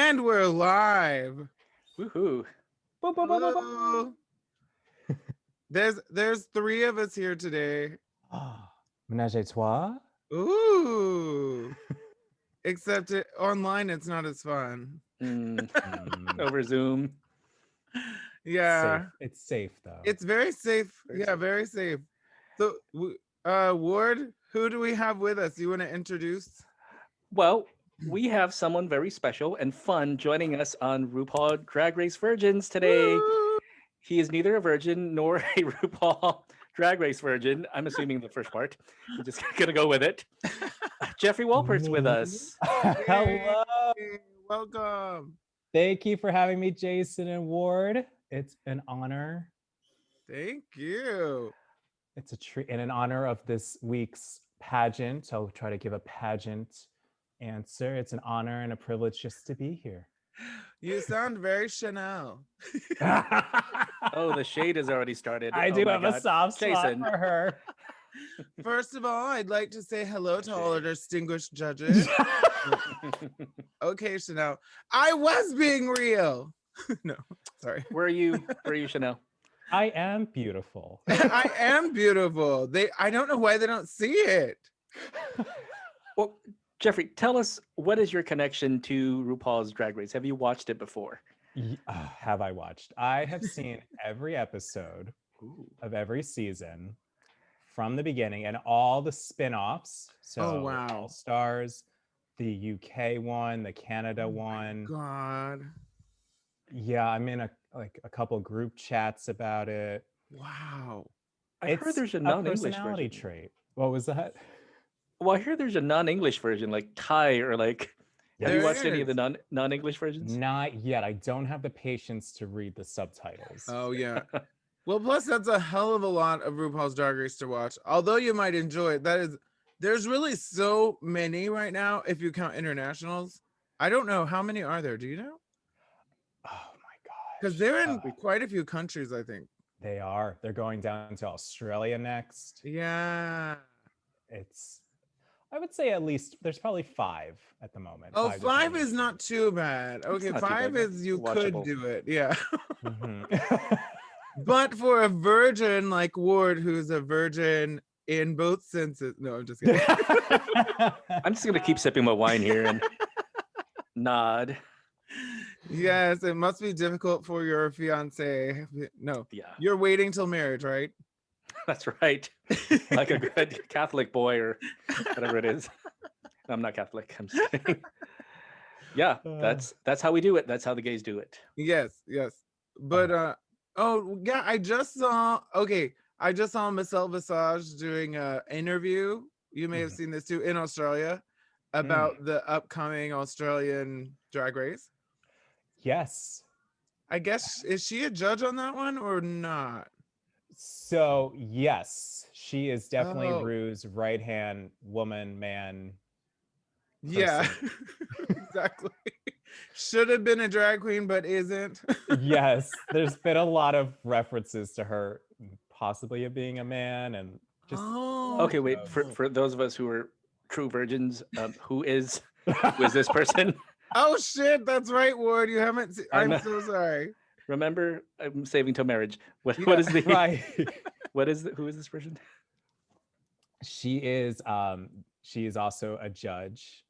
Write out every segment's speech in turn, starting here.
And we're live. Woohoo. Hello. There's three of us here today. Ménage à trois. Ooh. Except online, it's not as fun. Over Zoom. Yeah. Safe. It's safe though. It's very safe. Very safe. So, Ward, who do we have with us? You want to introduce? Well, we have someone very special and fun joining us on RuPaul Drag Race Virgins today. Woo! He is neither a virgin nor a RuPaul Drag Race virgin. I'm assuming the first part. I'm just going to go with it. Jeffrey Walpert's with us. Hello. Yay, welcome. Thank you for having me, Jason and Ward. It's an honor. Thank you. It's a treat, and in honor of this week's pageant, I'll try to give a pageant answer. It's an honor and a privilege just to be here. You sound very Chanel. Oh, the shade has already started. I do have a soft spot Jason. for her. First of all, I'd like to say hello to all our distinguished judges. Okay, Chanel. I was being real. No, sorry. Were you Chanel? I am beautiful. I am beautiful. I don't know why they don't see it. Well, Jeffrey, tell us, what is your connection to RuPaul's Drag Race? Have you watched it before? Have I watched? I have seen every episode of every season from the beginning and all the spin-offs. So wow. All Stars, the UK one, the Canada one. God. Yeah, I'm in a couple group chats about it. Wow. I heard there's a non-English personality version. trait. What was that? Well, I hear there's a non-English version, like Thai or like. Have you There watched any of is. the non-English versions? Not yet. I don't have the patience to read the subtitles. Oh, yeah. Well, plus that's a hell of a lot of RuPaul's Drag Race to watch. Although you might enjoy it, there's really so many right now if you count internationals. I don't know. How many are there? Do you know? Oh my gosh. Because they're in quite a few countries, I think. They are. They're going down to Australia next. Yeah. I would say at least there's probably 5 at the moment. Oh, 5 to 5 10 is not too bad. Okay, not too 5 bad. is you Watchable. could do it. Yeah. Mhm. But for a virgin like Ward, who's a virgin in both senses. No, I'm just kidding. I'm just gonna keep sipping my wine here and nod. Yes, it must be difficult for your fiance. No, Yeah, you're waiting till marriage, right? that's right. Like a good Catholic boy or whatever it is. No, I'm not Catholic. I'm just kidding. Yeah, that's how we do it. That's how the gays do it. Yes. But oh yeah, I just saw Michelle Visage doing an interview. You may have seen this too in Australia about the upcoming Australian Drag Race. Yes. I guess, is she a judge on that one or not? So yes, she is definitely Oh. Rue's right-hand woman, man. Yeah, exactly. Should have been a drag queen, but isn't. Yes, there's been a lot of references to her possibly being a man and just. Oh, Okay, wait. For those of us who are true virgins, who is this person? oh shit, that's right, Ward. You haven't seen. I'm so sorry. Remember, I'm saving till marriage. What Yeah, is the Right. who is this person? She is also a judge,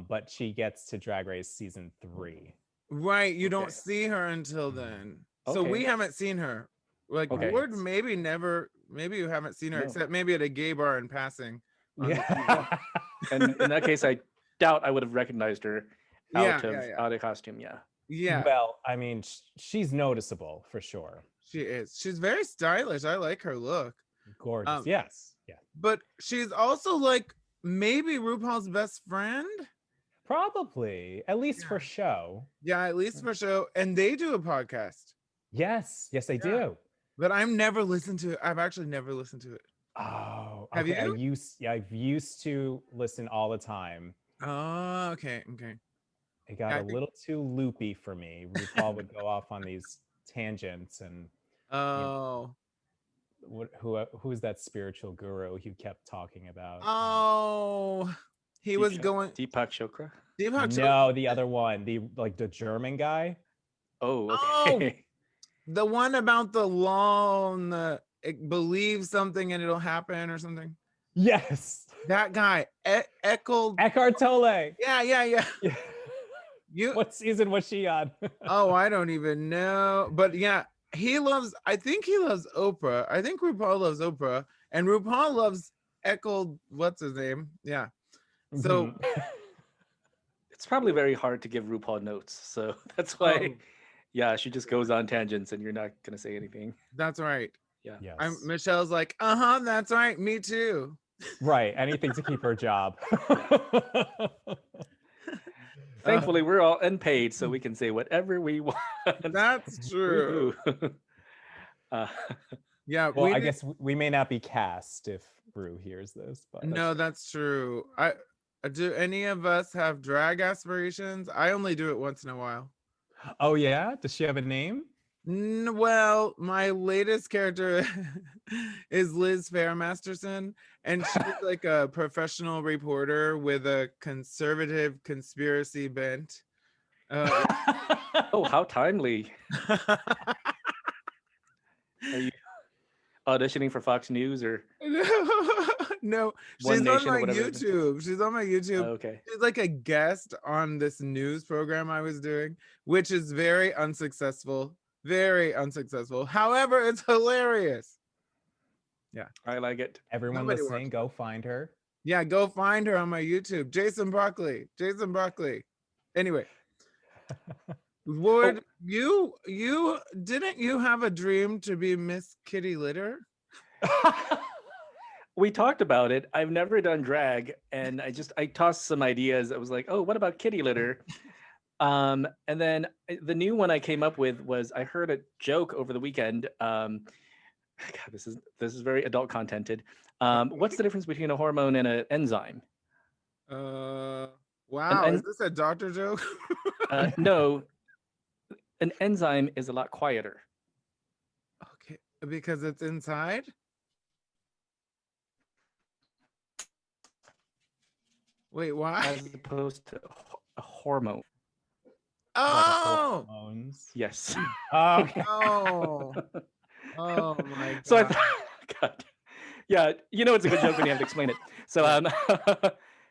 but she gets to Drag Race season 3. Right, you don't Okay. see her until then. So Okay. we haven't seen her. Like Okay. Ward, maybe you haven't seen her No. except maybe at a gay bar in passing. on the Yeah. And in that case, I doubt I would have recognized her out of costume. Yeah. Yeah, Well, I mean, she's noticeable for sure. she is. She's very stylish. I like her look. Gorgeous. Yes. Yeah. But she's also like maybe RuPaul's best friend. Probably, at least for show. Yeah, at least for show. And they do a podcast. Yes, they Yeah. do. But I've never listened to it. I've actually never listened to it. Oh, Have okay. you? I've used to listen all the time. Oh, okay. It got I a think- little too loopy for me. RuPaul would go off on these tangents, and Oh. who's that spiritual guru you kept talking about? Oh. He was going. Deepak Chopra. Deepak Chopra. No, the other one, the German guy. Oh, Oh, okay. the one about the law and it believes something and it'll happen or something. Yes. That guy, Eckhart Tolle. Yeah. You. What season was she on? Oh, I don't even know. But yeah, I think he loves Oprah. I think RuPaul loves Oprah. And RuPaul loves what's his name? Yeah. So it's probably very hard to give RuPaul notes. So that's why, yeah, she just goes on tangents and you're not going to say anything. That's right. Yeah. Yes. Michelle's like, that's right. Me too. Right. Anything to keep her job. Thankfully, we're all unpaid, so we can say whatever we want. That's true. Yeah. Well, I guess we may not be cast if Rue hears this, but no, that's true. Do any of us have drag aspirations? I only do it once in a while. Oh yeah, does she have a name? Well, my latest character is Liz Fairmasterson, and she's like a professional reporter with a conservative conspiracy bent. Oh, how timely. Are you auditioning for Fox News or? No, One she's on Nation or my whatever it is? YouTube. She's on my YouTube. Oh, okay. She's like a guest on this news program I was doing, which is very unsuccessful. Very unsuccessful. However, it's hilarious. Yeah. I like it. Everyone Nobody listening, watches go find her. Yeah, go find her on my YouTube. Jason Broccoli. Anyway. Would you didn't you have a dream to be Miss Kitty Litter? We talked about it. I've never done drag, and I tossed some ideas. I was like, oh, what about kitty litter? And then the new one I came up with was I heard a joke over the weekend. God, this is very adult contented. What's the difference between a hormone and an enzyme? Wow, is this a doctor joke? No, an enzyme is a lot quieter. Okay, because it's inside. Wait, why? As opposed to a hormone. Oh, Hormones. Yes. Okay. oh my God. So I thought, God, yeah, it's a good joke when you have to explain it. So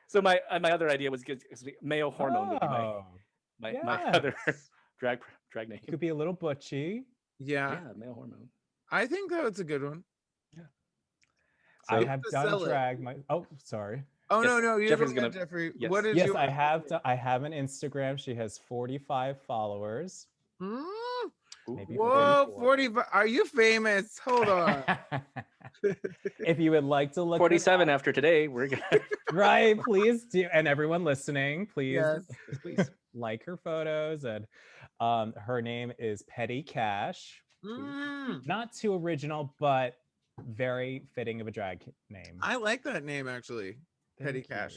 so my other idea was male hormone would be my other drag name. It could be a little butchy. Yeah, male hormone. I think that's a good one. Yeah. I So, have done drag. Sorry. Oh Yes, no, you Jeffrey's go ahead, gonna- Jeffrey. yes. What did Yes, you? I have an Instagram. She has 45 followers. Mm, Maybe whoa, 44. 45. Are you famous? Hold on. If you would like to look 47 after today, we're gonna right, please do. And everyone listening, please Yes. please. like her photos. And her name is Petty Cash. Mm, Not too original, but very fitting of a drag name. I like that name actually. Petty Thank you. Cash.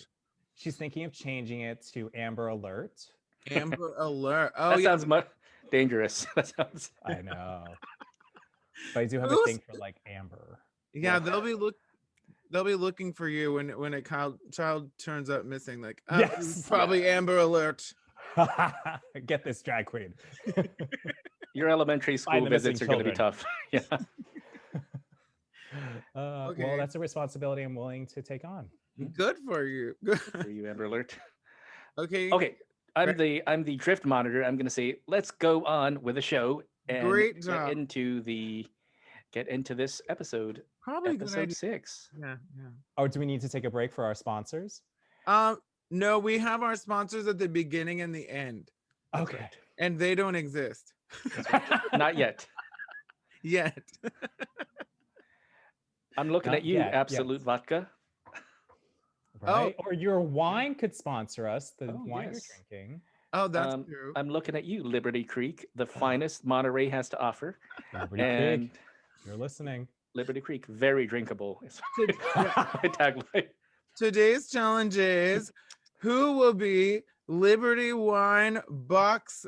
She's thinking of changing it to Amber Alert. Amber Alert. Oh, That yeah. sounds much dangerous. That sounds. I know. But I do have a Who's- thing for like Amber. Yeah, they'll be looking for you when a child turns up missing. Like, Yes. probably Amber Alert. Get this, drag queen. Your elementary Find school the visits are missing going to be tough. Yeah. Okay. Well, that's a responsibility I'm willing to take on. Good for you. Good. For you, Amber Alert. Okay. Okay, I'm Great. the drift monitor. I'm going to say let's go on with the show and Great job. get into this episode. Probably a good Episode idea. 6. Yeah. Oh, do we need to take a break for our sponsors? No, we have our sponsors at the beginning and the end, Okay. and they don't exist Not yet. yet. I'm looking Not at you, yet, Absolute yes. Vodka. Right? Or your wine could sponsor us, the Oh, wine yes. you're drinking. Oh, that's true. I'm looking at you, Liberty Creek, the finest Monterey has to offer. Liberty And Creek, you're listening. Liberty Creek, very drinkable. Is Yeah. my tagline. Today's challenge is who will be Liberty Wine box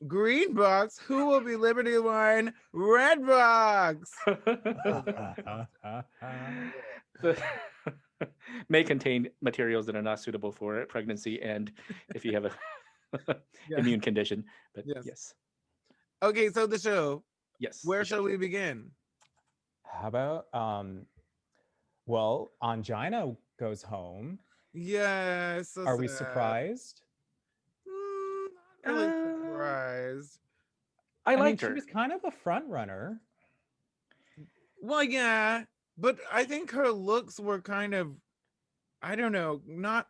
green box? Who will be Liberty Wine red box? The- may contain materials that are not suitable for pregnancy and if you have a Yeah. immune condition. But Yes. yes. Okay, so the show. Yes. Where the show. shall we begin? How about well, Angina goes home. Yes. So Are we sad. surprised? Not really surprised. I liked She her. was kind of a front runner. Well, yeah, but I think her looks were kind of, I don't know, not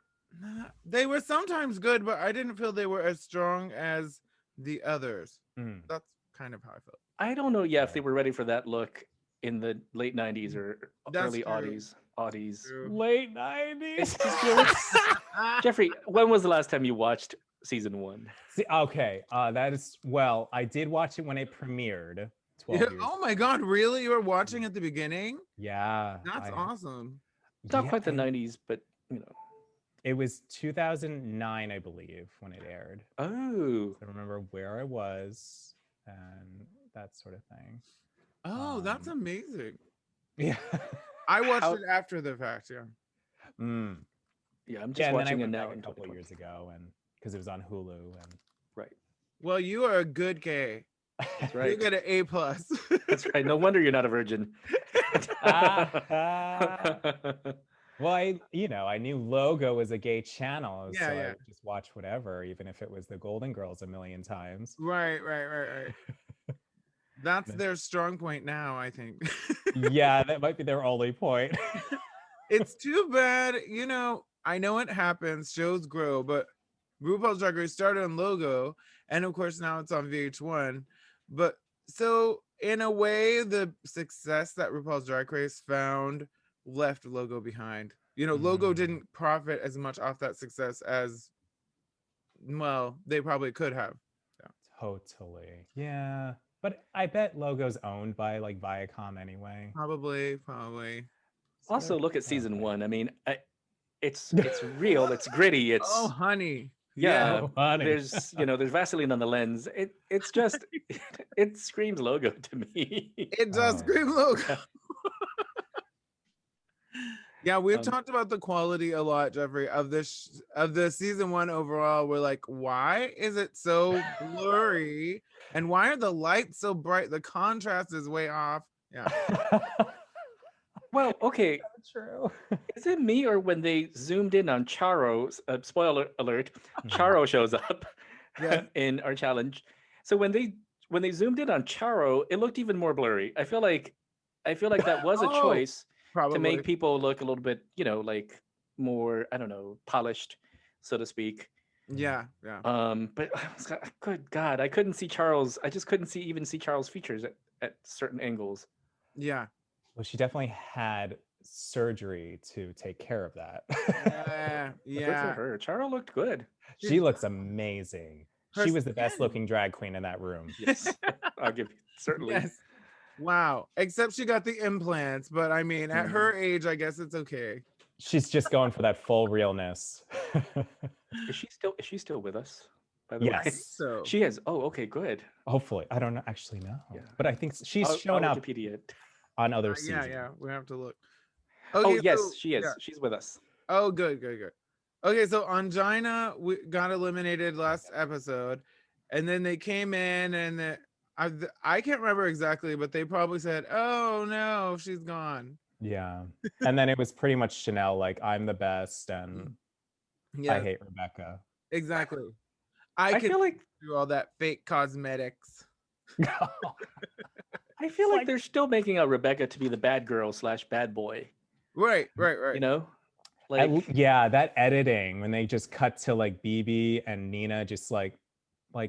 they were sometimes good, but I didn't feel they were as strong as the others. That's kind of how I felt. I don't know if they were ready for that look in the late 90s or early true. Audis. Late 90s. It's just, Jeffrey, when was the last time you watched season 1? See, okay, that is, well, I did watch it when it premiered 12 years Oh my God, really? You were watching at the beginning? Yeah. That's awesome. Not quite the 90s, but It was 2009, I believe, when it aired. Oh. So I remember where I was and that sort of thing. Oh, that's amazing. Yeah. I watched it after the fact, yeah. Yeah, I'm just watching it now a couple of years ago, and because it was on Hulu. And right. Well, you are a good gay. That's right. You get an A+. That's right. No wonder you're not a virgin. Well, I knew Logo was a gay channel, so Yeah. I would just watch whatever, even if it was the Golden Girls a million times. Right. That's their strong point now, I think. Yeah, that might be their only point. It's too bad, I know it happens, shows grow, but RuPaul's Drag Race started on Logo, and of course now it's on VH1. But so in a way, the success that RuPaul's Drag Race found left Logo behind. Logo didn't profit as much off that success as, well, they probably could have. Totally. Yeah. But I bet Logo's owned by like Viacom anyway. Probably. Also, look at season 1. I mean, it's real. It's gritty. It's honey. Yeah. Oh, honey. There's there's Vaseline on the lens. It's just it screams Logo to me. It does scream Logo. Yeah, we've talked about the quality a lot, Jeffrey, of the season 1 overall. We're like, why is it so blurry? And why are the lights so bright? The contrast is way off. Yeah. Well, okay. That's true. Is it me or when they zoomed in on Charo, spoiler alert, Charo shows up in our challenge. So when they zoomed in on Charo, it looked even more blurry. I feel like that was a choice. Probably. To make people look a little bit, like more, I don't know, polished, so to speak. Yeah. But good God, I couldn't see Charles. I just couldn't even see Charles' features at certain angles. Yeah. Well, she definitely had surgery to take care of that. Yeah. Good for her. Charles looked good. She looks amazing. She was the best looking drag queen in that room. Yes, I'll give you certainly. Yes. Wow. Except she got the implants, but I mean, at her age, I guess it's okay. She's just going for that full realness. Is she still with us? By the way? So she is. Oh, okay, good. Hopefully. I don't actually know. Yeah. But I think she's shown up on other seasons. Yeah. We have to look. Okay, yes, she is. Yeah. She's with us. Oh, good. Okay, so Angina got eliminated last episode, and then they came in and I can't remember exactly, but they probably said, "Oh no, she's gone." Yeah, and then it was pretty much Chanel, like, "I'm the best," and I hate Rebecca. Exactly. I feel like do all that fake cosmetics. I feel like they're still making out Rebecca to be the bad girl / bad boy. Right. Like that editing when they just cut to like Bibi and Nina just like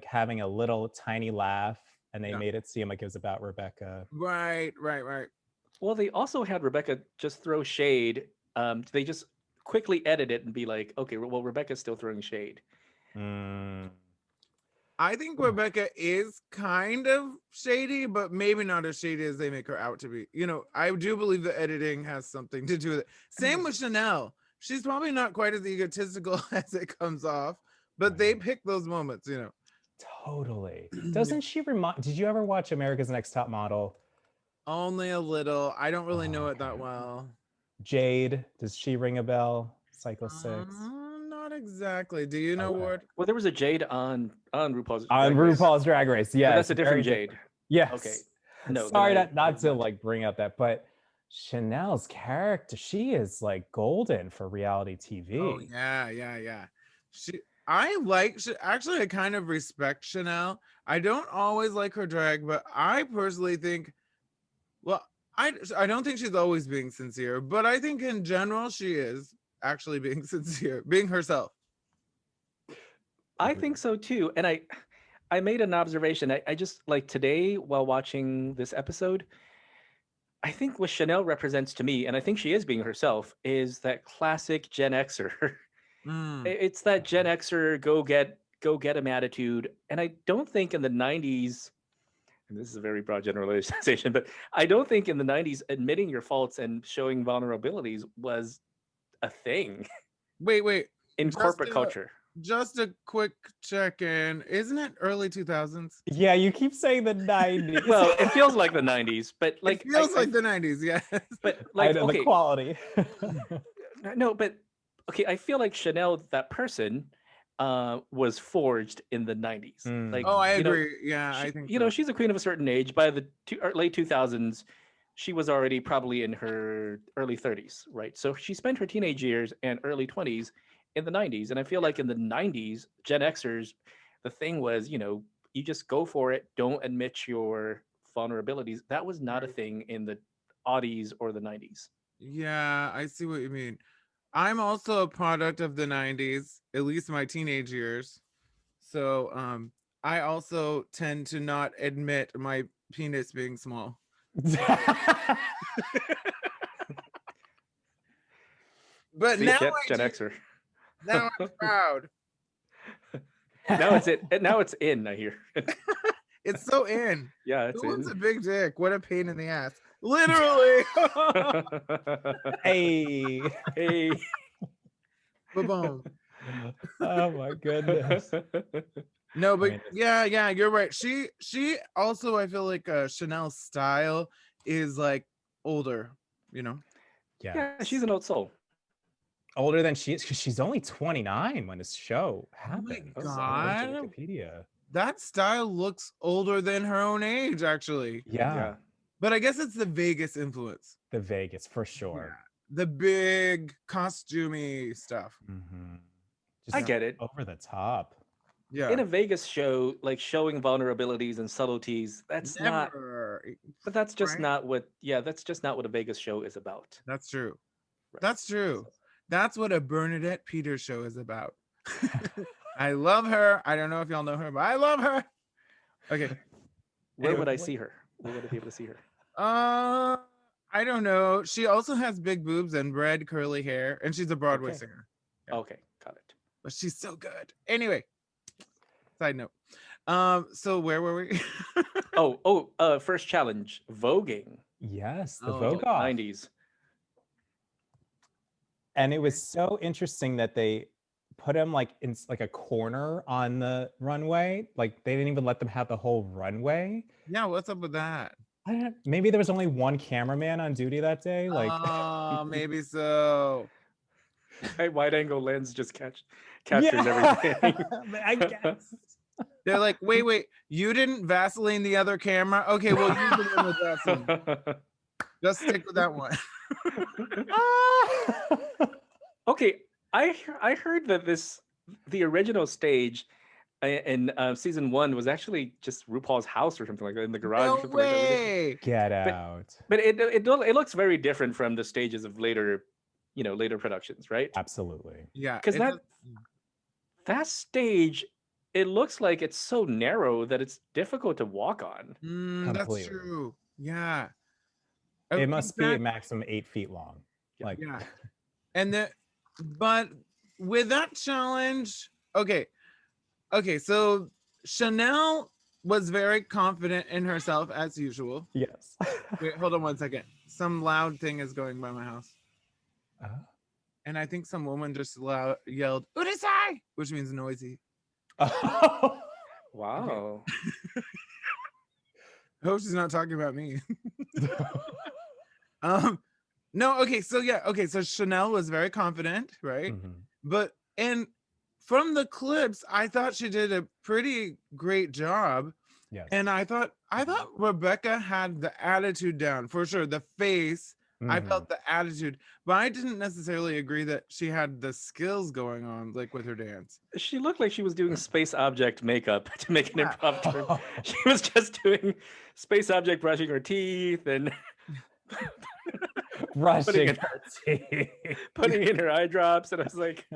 having a little tiny laugh. And they made it seem like it was about Rebecca. Right. Well, they also had Rebecca just throw shade. They just quickly edit it and be like, okay, well, Rebecca's still throwing shade. I think Rebecca is kind of shady, but maybe not as shady as they make her out to be. I do believe the editing has something to do with it. Same with Chanel. She's probably not quite as egotistical as it comes off, but they pick those moments, Totally. Doesn't she did you ever watch America's Next Top Model? Only a little. I don't really know it that well. Jade, does she ring a bell? Cycle 6. Not exactly. Do you know what? Well, there was a Jade on RuPaul's On Drag Race, RuPaul's Drag Race, but yes. that's a different very Jade. Yes. Okay. No, Sorry then not to like bring up that, but Chanel's character, she is like golden for reality TV. Oh yeah. Actually, I kind of respect Chanel. I don't always like her drag, but I personally think, well, I don't think she's always being sincere, but I think in general she is actually being sincere, being herself. I think so too. And I made an observation. I just like today while watching this episode, I think what Chanel represents to me, and I think she is being herself, is that classic Gen Xer. It's that Gen Xer go get him attitude. And I don't think in the 90s, and this is a very broad generalization, but I don't think in the 90s admitting your faults and showing vulnerabilities was a thing. Wait. In corporate culture. Just a quick check-in. Isn't it early 2000s? Yeah, you keep saying the 90s. Well, it feels like the 90s, but like it feels like the 90s, yes. But like, okay, the quality. No, but okay, I feel like Chanel, that person, was forged in the 90s. Like, I agree. I think so. She's a queen of a certain age. By the late 2000s, she was already probably in her early 30s, right? So she spent her teenage years and early 20s in the 90s. And I feel like in the 90s, Gen Xers, the thing was, you just go for it. Don't admit your vulnerabilities. That was not a thing in the aughties or the 90s. Yeah, I see what you mean. I'm also a product of the 90s, at least my teenage years. So I also tend to not admit my penis being small. But see, now Gen Xer. Now I'm proud. Now it's in, I hear. It's so in. Yeah, it's Who wants in. a big dick? What a pain in the ass. Literally. Hey. Ba-boom. Oh my goodness. No, but yeah, you're right. She also, I feel like Chanel's style is like older, Yeah, she's an old soul. Older than she is, because she's only 29 when this show happened. Oh my God. Wikipedia. That style looks older than her own age, actually. Yeah. But I guess it's the Vegas influence. The Vegas, for sure. Yeah. The big costumey stuff. I get it. Over the top. Yeah. In a Vegas show, like showing vulnerabilities and subtleties, that's not. But that's just not what. Yeah, that's just not what a Vegas show is about. That's true. Right. That's true. That's what a Bernadette Peters show is about. I love her. I don't know if y'all know her, but I love her. Okay. Where would I see her? Where would I be able to see her? I don't know. She also has big boobs and red curly hair, and she's a Broadway singer. Yeah. Okay, got it. But she's so good. Anyway, side note. So where were we? First challenge, voguing. Yes, the Vogue off. 90s. And it was so interesting that they put him like in like a corner on the runway. Like they didn't even let them have the whole runway. Yeah, what's up with that? Maybe there was only one cameraman on duty that day. Like, maybe so. Hey, wide angle lens just captures everything. I guess. They're like, wait, you didn't Vaseline the other camera? Okay, well, use the one with Vaseline. Just stick with that one. Okay, I heard that the original stage in season 1 was actually just RuPaul's house or something like that in the garage. No or something way. Like that. Get out. But it looks very different from the stages of later productions, right? Absolutely. Yeah, because that stage, it looks like it's so narrow that it's difficult to walk on. That's true. Yeah. It must be a maximum 8 feet long. Like, yeah. But with that challenge, okay, so Chanel was very confident in herself as usual. Yes. Wait, hold on one second. Some loud thing is going by my house. And I think some woman just yelled, "Udasai!" which means noisy. Oh. Wow. I hope she's not talking about me. No, okay, so yeah, okay, so Chanel was very confident, right? Mhm. But and from the clips, I thought she did a pretty great job. Yes. And I thought Rebecca had the attitude down for sure. The face, I Mhm. felt the attitude, but I didn't necessarily agree that she had the skills going on like with her dance. She looked like she was doing space object makeup to make an Yeah. improv term. She was just doing space object brushing her teeth and Brushing in- her teeth. putting in her eye drops. And I was like,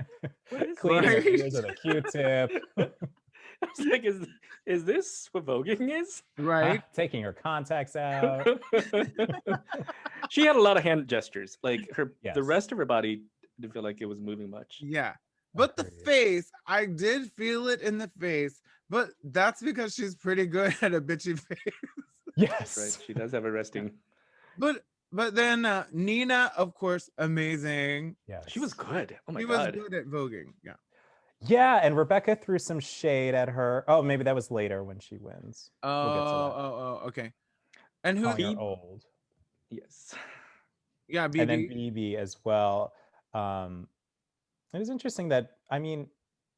what is Cleaning her Right? ears with a Q-tip. I was like, is this what voguing is? Right? Taking her contacts out. She had a lot of hand gestures. Like the Yes. rest of her body didn't feel like it was moving much. Yeah. But the Agreed. face, I did feel it in the face, but that's because she's pretty good at a bitchy face. Yes. Right. She does have a resting. But then Nina, of course, amazing. Yes. She was good. Oh my She was God. good at voguing. Yeah. Yeah, and Rebecca threw some shade at her. Oh, maybe that was later when she wins. We'll get to that. Okay. And who? Calling her old. Yes. Yeah, And then Bibi. Bibi as well. It was interesting that, I mean,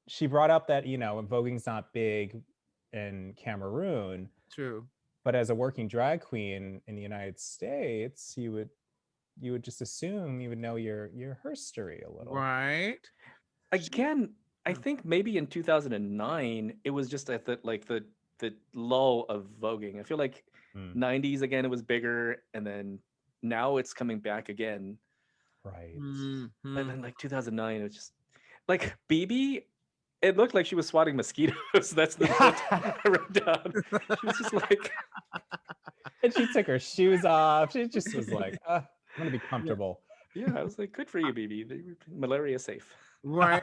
she brought up that, voguing's not big in Cameroon, True. but as a working drag queen in the United States, you would just assume you would know your history a little. Right. Again, I think maybe in 2009 it was just at the lull of voguing. I feel like 90s again it was bigger, and then now it's coming back again. Right. Mhm. And then like 2009 it was just like Bibi. It looked like she was swatting mosquitoes. That's the note I wrote down. She was just like, And she took her shoes off. She just was like, I'm gonna be comfortable. yeah, I was like, good for you, Bibi. Malaria safe. Right.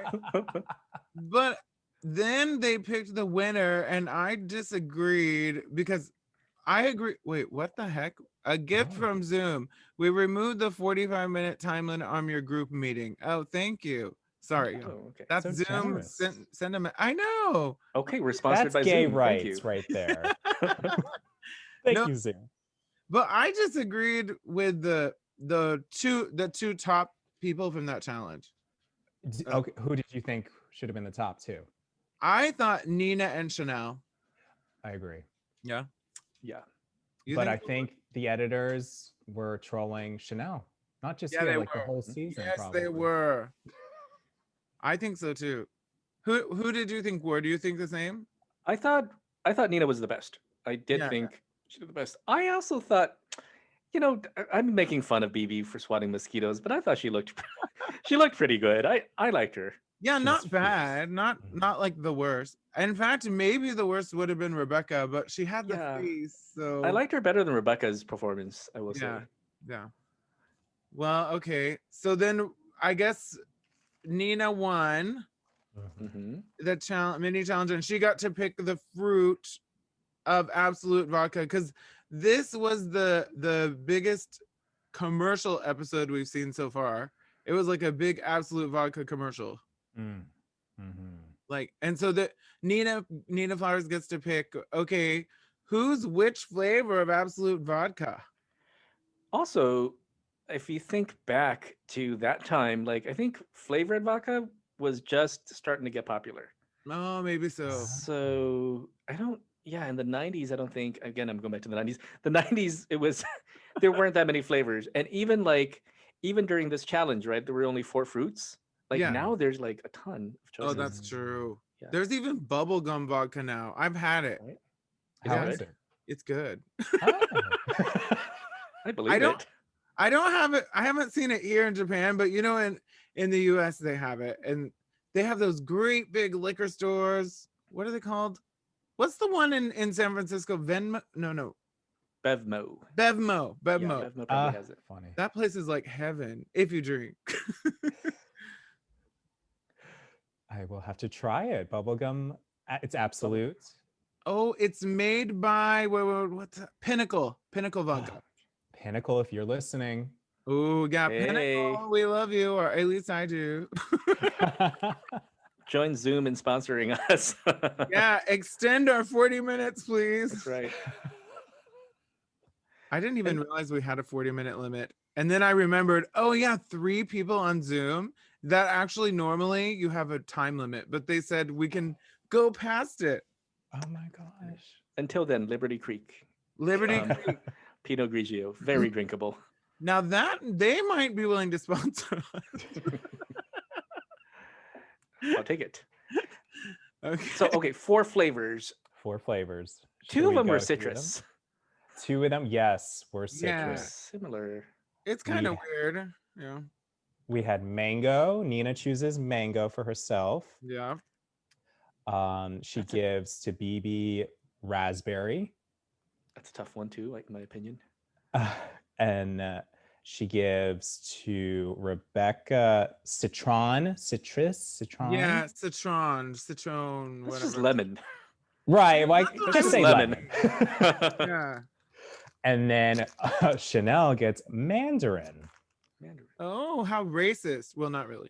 But then they picked the winner, and I disagreed because I agree. Wait, what the heck? A gift from Zoom. We removed the 45-minute time limit on your group meeting. Oh, thank you. Sorry. Oh, okay. That's So Zoom. generous. Send them. I know. Okay, we're sponsored That's by gay Zoom. rights Thank you. right there. Thank No. you, Zoom. But I disagreed with the two top people from that challenge. Okay, who did you think should have been the top two? I thought Nina and Chanel. I agree. Yeah. Yeah. But I think the editors were trolling Chanel. Not just here, like the whole season. Yes, probably. they were. I think so too. Who did you think were? Do you think the same? I thought Nina was the best. I did think she was the best. I also thought, I'm making fun of Bibi for swatting mosquitoes, but I thought she looked pretty good. I liked her. Yeah, She's not fierce. bad. Not like the worst. In fact, maybe the worst would have been Rebecca, but she had the face. So I liked her better than Rebecca's performance, I will say. Yeah. Well, okay. So then I guess Nina won the mini challenge, and she got to pick the fruit of Absolute Vodka, because this was the biggest commercial episode we've seen so far. It was like a big Absolute Vodka commercial. Like, and so that Nina Flowers gets to pick, okay, who's which flavor of Absolute Vodka? Also, if you think back to that time, like I think flavored vodka was just starting to get popular. Oh, maybe so. So I don't. Yeah, in the 90s, I don't think. Again, I'm going back to the 90s. The 90s, it was there weren't that many flavors, and even during this challenge, right? There were only 4 fruits. Like now, there's like a ton of choices. Oh, that's true. Yeah. There's even bubblegum vodka now. I've had it. Right? How is it? It's good. Oh. I believe it. I don't have it. I haven't seen it here in Japan, but in the US they have it, and they have those great big liquor stores. What are they called? What's the one in San Francisco? Venmo? No. Bevmo. Bevmo. Yeah, Bevmo probably has it. Funny. That place is like heaven if you drink. I will have to try it. Bubblegum. It's Absolute. Oh, it's made by what's that? Pinnacle Vodka. Pinnacle, if you're listening. Oh, yeah, Hey. Pinnacle. We love you, or at least I do. Join Zoom in sponsoring us. Yeah, extend our 40 minutes, please. That's right. I didn't even realize we had a 40-minute limit. And then I remembered, oh yeah, 3 people on Zoom. That actually normally you have a time limit, but they said we can go past it. Oh my gosh. Until then, Liberty Creek. Liberty Creek. Pinot Grigio, very drinkable. Now that they might be willing to sponsor us. I'll take it. Okay. So, okay, 4 flavors. 4 flavors. 2 of them were go through them? citrus. 2 of them, yes, were citrus. Yeah. Similar. It's kind of weird. Yeah. We had mango. Nina chooses mango for herself. Yeah. She gives to Bibi raspberry. That's a tough one too, like in my opinion. And she gives to Rebecca citrus. Yeah, citron, It's whatever. just lemon. Right, like It's just say lemon. Yeah. And then Chanel gets mandarin. Oh, how racist. Well, not really.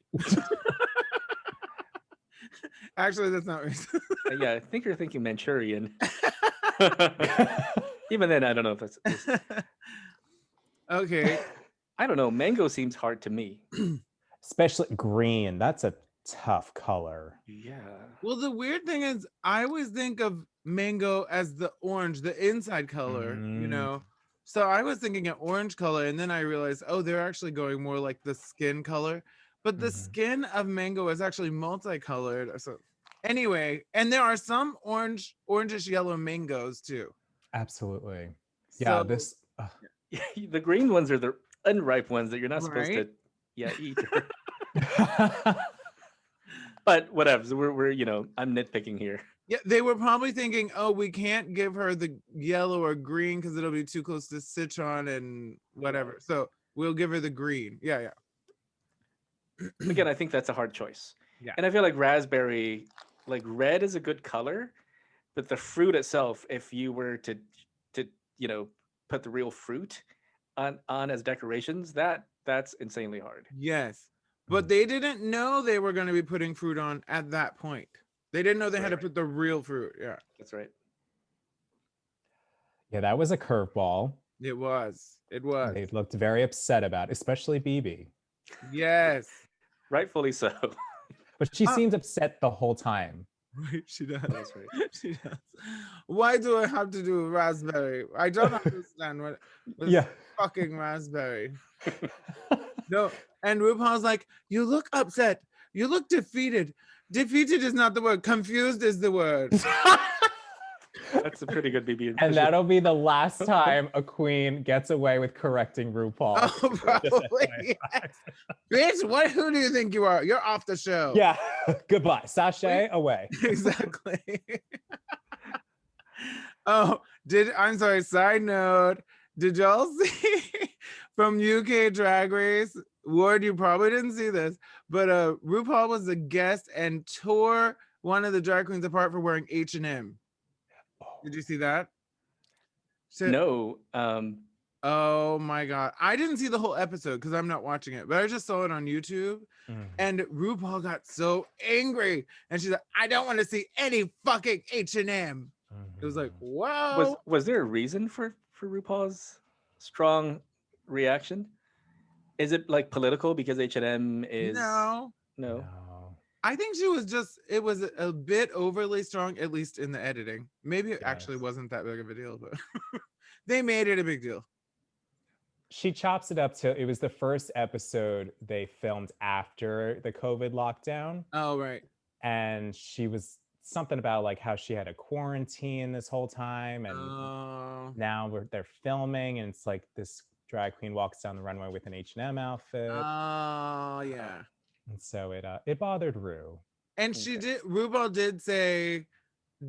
Actually, that's not racist. Yeah, I think you're thinking Manchurian. Even then, I don't know if that's. Okay. I don't know. Mango seems hard to me. Especially green. That's a tough color. Yeah. Well, the weird thing is, I always think of mango as the orange, the inside color, you know? So I was thinking an orange color, and then I realized, oh, they're actually going more like the skin color. But the skin of mango is actually multicolored. So anyway, and there are some orangish yellow mangoes too. Absolutely. Yeah, So- this The green ones are the unripe ones that you're not supposed to eat. But whatever. So we're I'm nitpicking here. Yeah, they were probably thinking, oh, we can't give her the yellow or green because it'll be too close to citron and whatever. So we'll give her the green. Yeah. Again, I think that's a hard choice. Yeah. And I feel like raspberry, like red is a good color, but the fruit itself, if you were to put the real fruit on as decorations, that's insanely hard. Yes. But they didn't know they were going to be putting fruit on at that point. They didn't know they had to put the real fruit. Yeah. That's right. Yeah, that was a curveball. It was. They looked very upset about it, especially Bibi. Yes. Rightfully so. But she seemed upset the whole time. Right, she does. That's right. She does. Why do I have to do raspberry? I don't understand what fucking raspberry. No, and RuPaul's like, you look upset. You look defeated. Defeated is not the word. Confused is the word. That's a pretty good Bibi impression. And that'll be the last time a queen gets away with correcting RuPaul. Oh, probably. Yes. Bitch, who do you think you are? You're off the show. Yeah. Goodbye. Sashay away. Exactly. I'm sorry, side note. Did y'all see from UK Drag Race? Ward, you probably didn't see this, but RuPaul was a guest and tore one of the drag queens apart for wearing H&M. Did you see that? No. Oh my God. I didn't see the whole episode because I'm not watching it, but I just saw it on YouTube. And RuPaul got so angry. And she's like, I don't want to see any fucking H&M. It was like, wow. Was there a reason for RuPaul's strong reaction? Is it like political because H&M is... No. I think it was a bit overly strong, at least in the editing. Maybe it actually wasn't that big of a deal, but they made it a big deal. She chops it up to, it was the first episode they filmed after the COVID lockdown. Oh, right. And she was something about like how she had a quarantine this whole time. And now they're filming and it's like this drag queen walks down the runway with an H&M outfit. Oh, yeah. And so it bothered Ru. And RuPaul did say,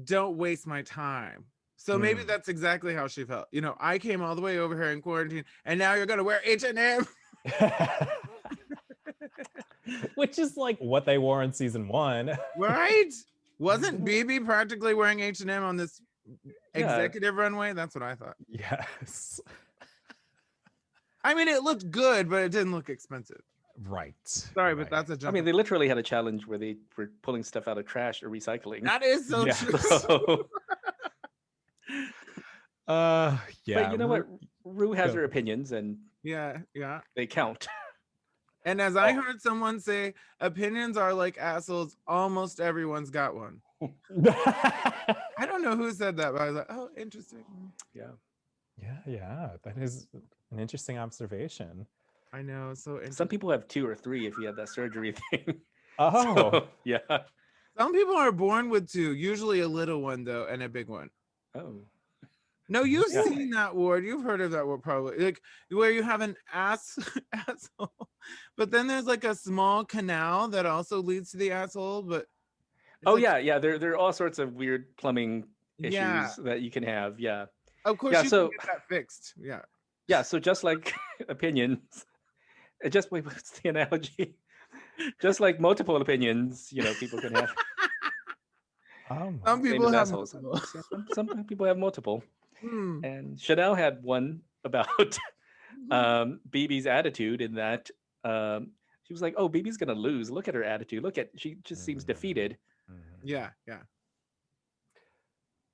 don't waste my time. So maybe that's exactly how she felt. I came all the way over here in quarantine and now you're going to wear H&M. Which is like what they wore in season 1. Right? Wasn't Bibi practically wearing H&M on this executive runway? That's what I thought. Yes. I mean, it looked good, but it didn't look expensive. Right. Sorry, but that's a jump. I mean, they literally had a challenge where they were pulling stuff out of trash or recycling. That is so true. So, yeah. But you know what? Rue has her opinions, and yeah. they count. And as I heard someone say, opinions are like assholes. Almost everyone's got one. I don't know who said that, but I was like, oh, interesting. Yeah. Yeah. That is an interesting observation. I know. So interesting. Some people have 2 or 3 if you have that surgery thing. Oh, So, yeah. Some people are born with 2, usually a little one though, and a big one. Oh. No, you've seen that ward. You've heard of that ward probably. Like where you have an asshole, but then there's like a small canal that also leads to the asshole. But Oh, like, yeah. There are all sorts of weird plumbing issues that you can have. Yeah. Of course, you can get that fixed. Yeah. Yeah. So just like opinions, wait, what's the analogy? Just like multiple opinions, people can have. Some people have multiple. Some people have multiple. And Chanel had one about Bibi's attitude in that she was like, oh, Bibi's gonna lose. Look at her attitude. She just seems defeated. Yeah.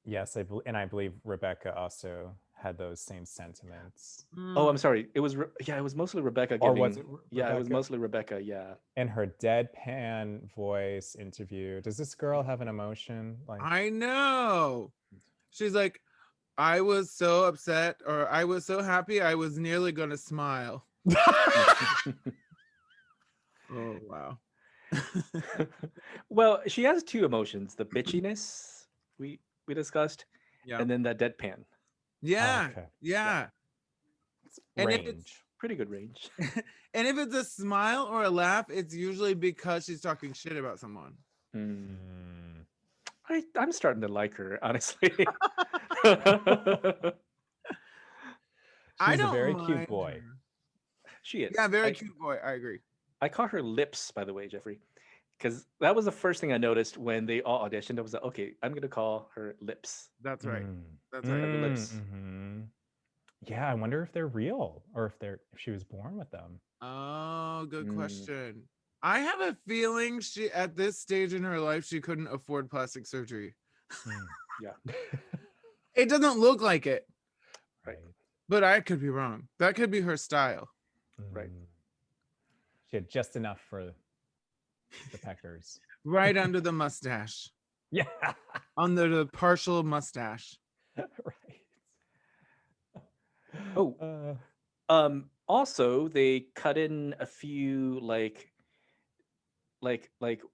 Yes, I believe Rebecca also had those same sentiments. Oh, I'm sorry. It was mostly Rebecca giving. Or was it Rebecca? Yeah, it was mostly Rebecca. Yeah. In her deadpan voice interview, does this girl have an emotion? Like, I know. She's like, I was so upset, or I was so happy, I was nearly gonna smile. Oh wow. Well, she has 2 emotions: the bitchiness we discussed, and then that deadpan. Yeah. Oh, okay. Yeah. And range. If it's pretty good range. And if it's a smile or a laugh, it's usually because she's talking shit about someone. I'm starting to like her, honestly. She's a very cute boy. Her. She is. Yeah, very cute boy. I agree. I call her Lips, by the way, Jeffrey, because that was the first thing I noticed when they all auditioned. I was like, okay, I'm going to call her Lips. That's right. That's right. Lips. Yeah, I wonder if they're real or if she was born with them. Oh, good question. I have a feeling she, at this stage in her life, she couldn't afford plastic surgery. Yeah. It doesn't look like it. Right. But I could be wrong. That could be her style. Right. She had just enough for the peckers. Right under the mustache. Yeah. Under the partial mustache. Right. Oh. Also, they cut in a few like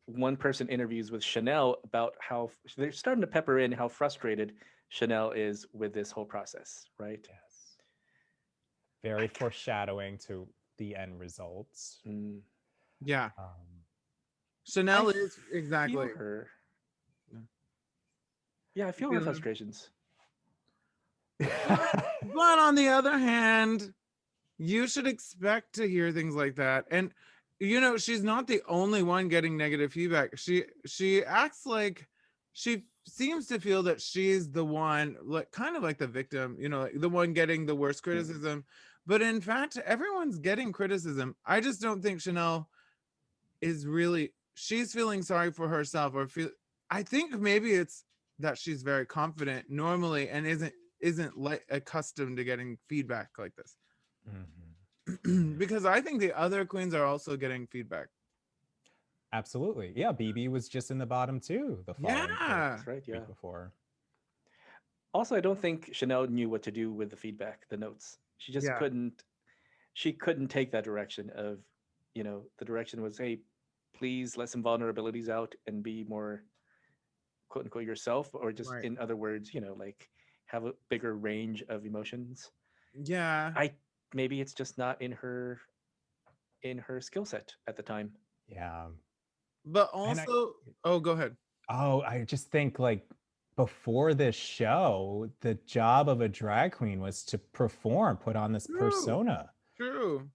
one person interviews with Chanel about how they're starting to pepper in how frustrated Chanel is with this whole process, right? Yes. Very foreshadowing to the end results. Yeah. Chanel is exactly her. Yeah, I feel her frustrations. But on the other hand, you should expect to hear things like that. And she's not the only one getting negative feedback. She acts like she seems to feel that she's the one, like kind of like the victim, like the one getting the worst criticism. But in fact, everyone's getting criticism. I just don't think Chanel is really, she's feeling sorry for herself, I think maybe it's that she's very confident normally and isn't like accustomed to getting feedback like this. Because I think the other queens are also getting feedback. Absolutely. Yeah, Bibi was just in the bottom 2 the following that's right. Yeah. week before. Also, I don't think Chanel knew what to do with the feedback, the notes. She just couldn't take that direction of, the direction was, hey, please let some vulnerabilities out and be more quote unquote yourself, or just in other words, like have a bigger range of emotions. Yeah. Maybe it's just not in her skill set at the time. Yeah. But also, go ahead. Oh, I just think like before this show, the job of a drag queen was to perform, put on this persona. True.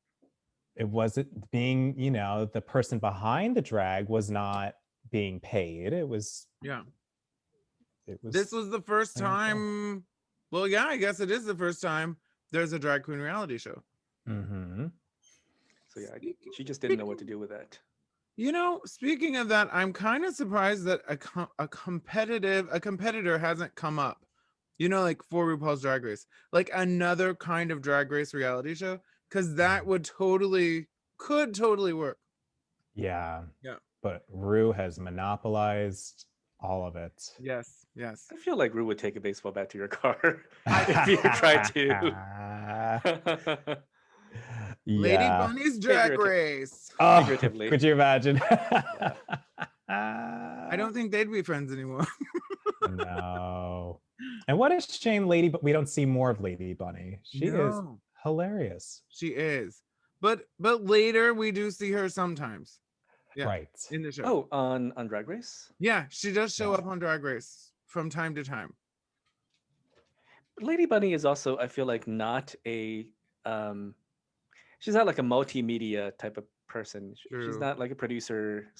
It wasn't being, the person behind the drag was not being paid. It was. This was the first time. Well, yeah, I guess it is the first time there's a drag queen reality show. So yeah, she just didn't know what to do with that. Speaking of that, I'm kind of surprised that a competitor hasn't come up. You know, like for RuPaul's Drag Race, like another kind of drag race reality show, because that could totally work. Yeah. Yeah. But Ru has monopolized all of it. Yes. I feel like Ru would take a baseball bat to your car if you tried to. Lady Yeah. Bunny's Drag Race. Oh, Figuratively. could you imagine? I don't think they'd be friends anymore. No. And what a shame, we don't see more of Lady Bunny. She is hilarious. She is. But later we do see her sometimes. Yeah. Right. In the show. Oh, on Drag Race? Yeah, she does show up on Drag Race from time to time. Lady Bunny is also, I feel like, not a she's not like a multimedia type of person. True. She's not like a producer /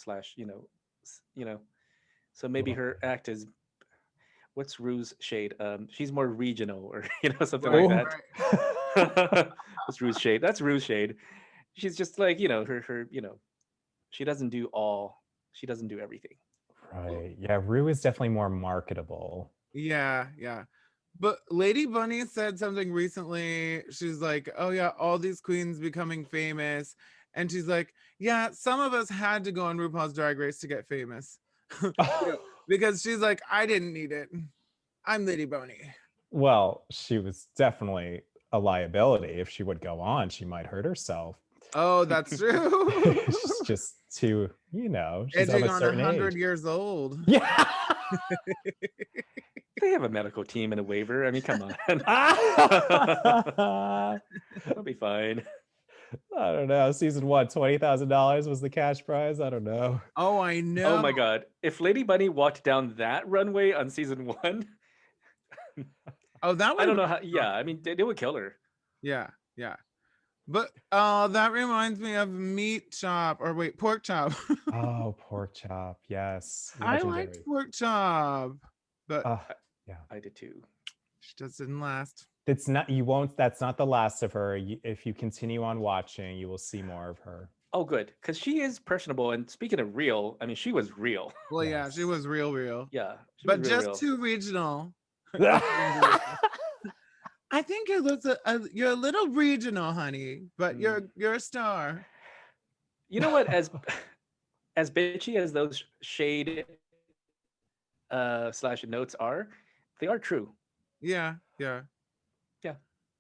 so maybe her act is, what's Ru's shade? She's more regional, or something like that. What's Ru's shade? That's Ru's shade. She's just like, her she doesn't do everything. Right. Yeah, Ru is definitely more marketable. Yeah. But Lady Bunny said something recently. She's like, oh yeah, all these queens becoming famous. And she's like, yeah, some of us had to go on RuPaul's Drag Race to get famous. Because she's like, I didn't need it. I'm Lady Bunny. Well, she was definitely a liability. If she would go on, she might hurt herself. Oh, that's true. She's just too, she's edging on a certain 100 age. years old. Yeah. They have a medical team and a waiver. I mean, come on. It'll be fine. I don't know. Season 1, $20,000 was the cash prize. I don't know. Oh, I know. Oh my God. If Lady Bunny walked down that runway on season 1. Oh, that would. I don't know how. Yeah, I mean, they would kill her. Yeah. But that reminds me of pork chop. Oh, pork chop. Yes. I liked pork chop, but yeah, I did too. She just didn't last. That's not the last of her. If you continue on watching, you will see more of her. Oh, good, because she is personable. And speaking of real, I mean, she was real. Well, yeah, she was real. Yeah, but just too regional. I think you're a little regional, honey, but you're a star. You know what? As bitchy as those shade / notes are, they are true. Yeah.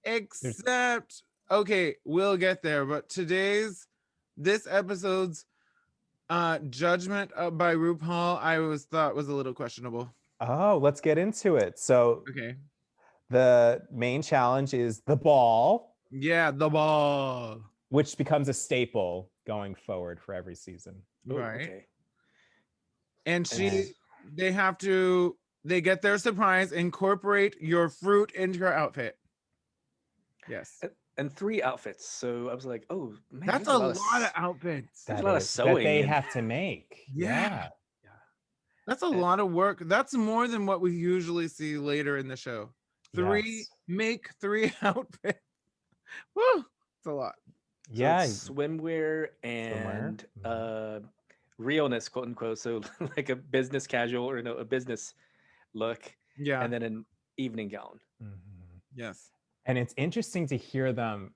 Except, okay, we'll get there. But this episode's judgment by RuPaul, I thought was a little questionable. Oh, let's get into it. So, okay. The main challenge is the ball. Yeah, the ball. Which becomes a staple going forward for every season. Right. Okay. And they get their surprise, incorporate your fruit into your outfit. Yes. And 3 outfits. So I was like, oh, man. That's a lot of outfits. There's a lot of sewing that they have to make. Yeah. That's a lot of work. That's more than what we usually see later in the show. Make 3 outfits. Woo! It's a lot. So swimwear and realness, quote unquote. So like a business casual or a business look. Yeah. And then an evening gown. Mm-hmm. Yes. And it's interesting to hear them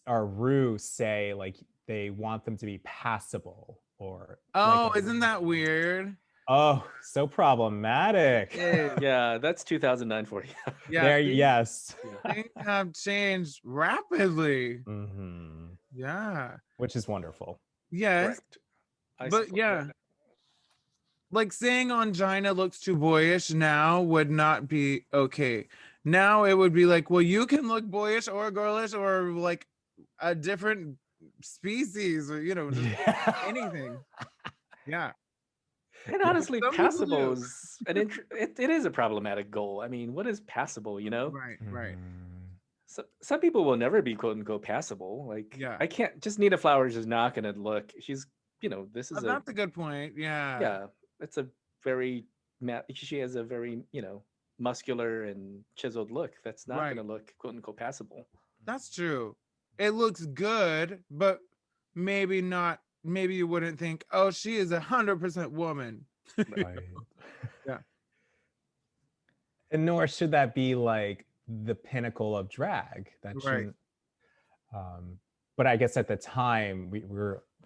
or Ru say like they want them to be passable or. Oh, isn't that weird? Oh, so problematic. Yeah, that's 2009 for you. Yeah. Yes. Things have changed rapidly. Mm-hmm. Yeah. Which is wonderful. Yes. But yeah. Like saying Angina looks too boyish now would not be okay. Now it would be like, well, you can look boyish or girlish or like a different species or, just anything. Yeah. And honestly, passable is it is a problematic goal. I mean, what is passable, Right. So some people will never be quote unquote passable. Like, I can't just Nina Flowers is not gonna look. She's, this is that's a good point. Yeah. Yeah. It's a very she has a very, muscular and chiseled look. That's not gonna look quote unquote passable. That's true. It looks good, but maybe not. Maybe you wouldn't think, oh, she is 100% woman. Right. Yeah. And nor should that be like the pinnacle of drag. That Right. shouldn't. But I guess at the time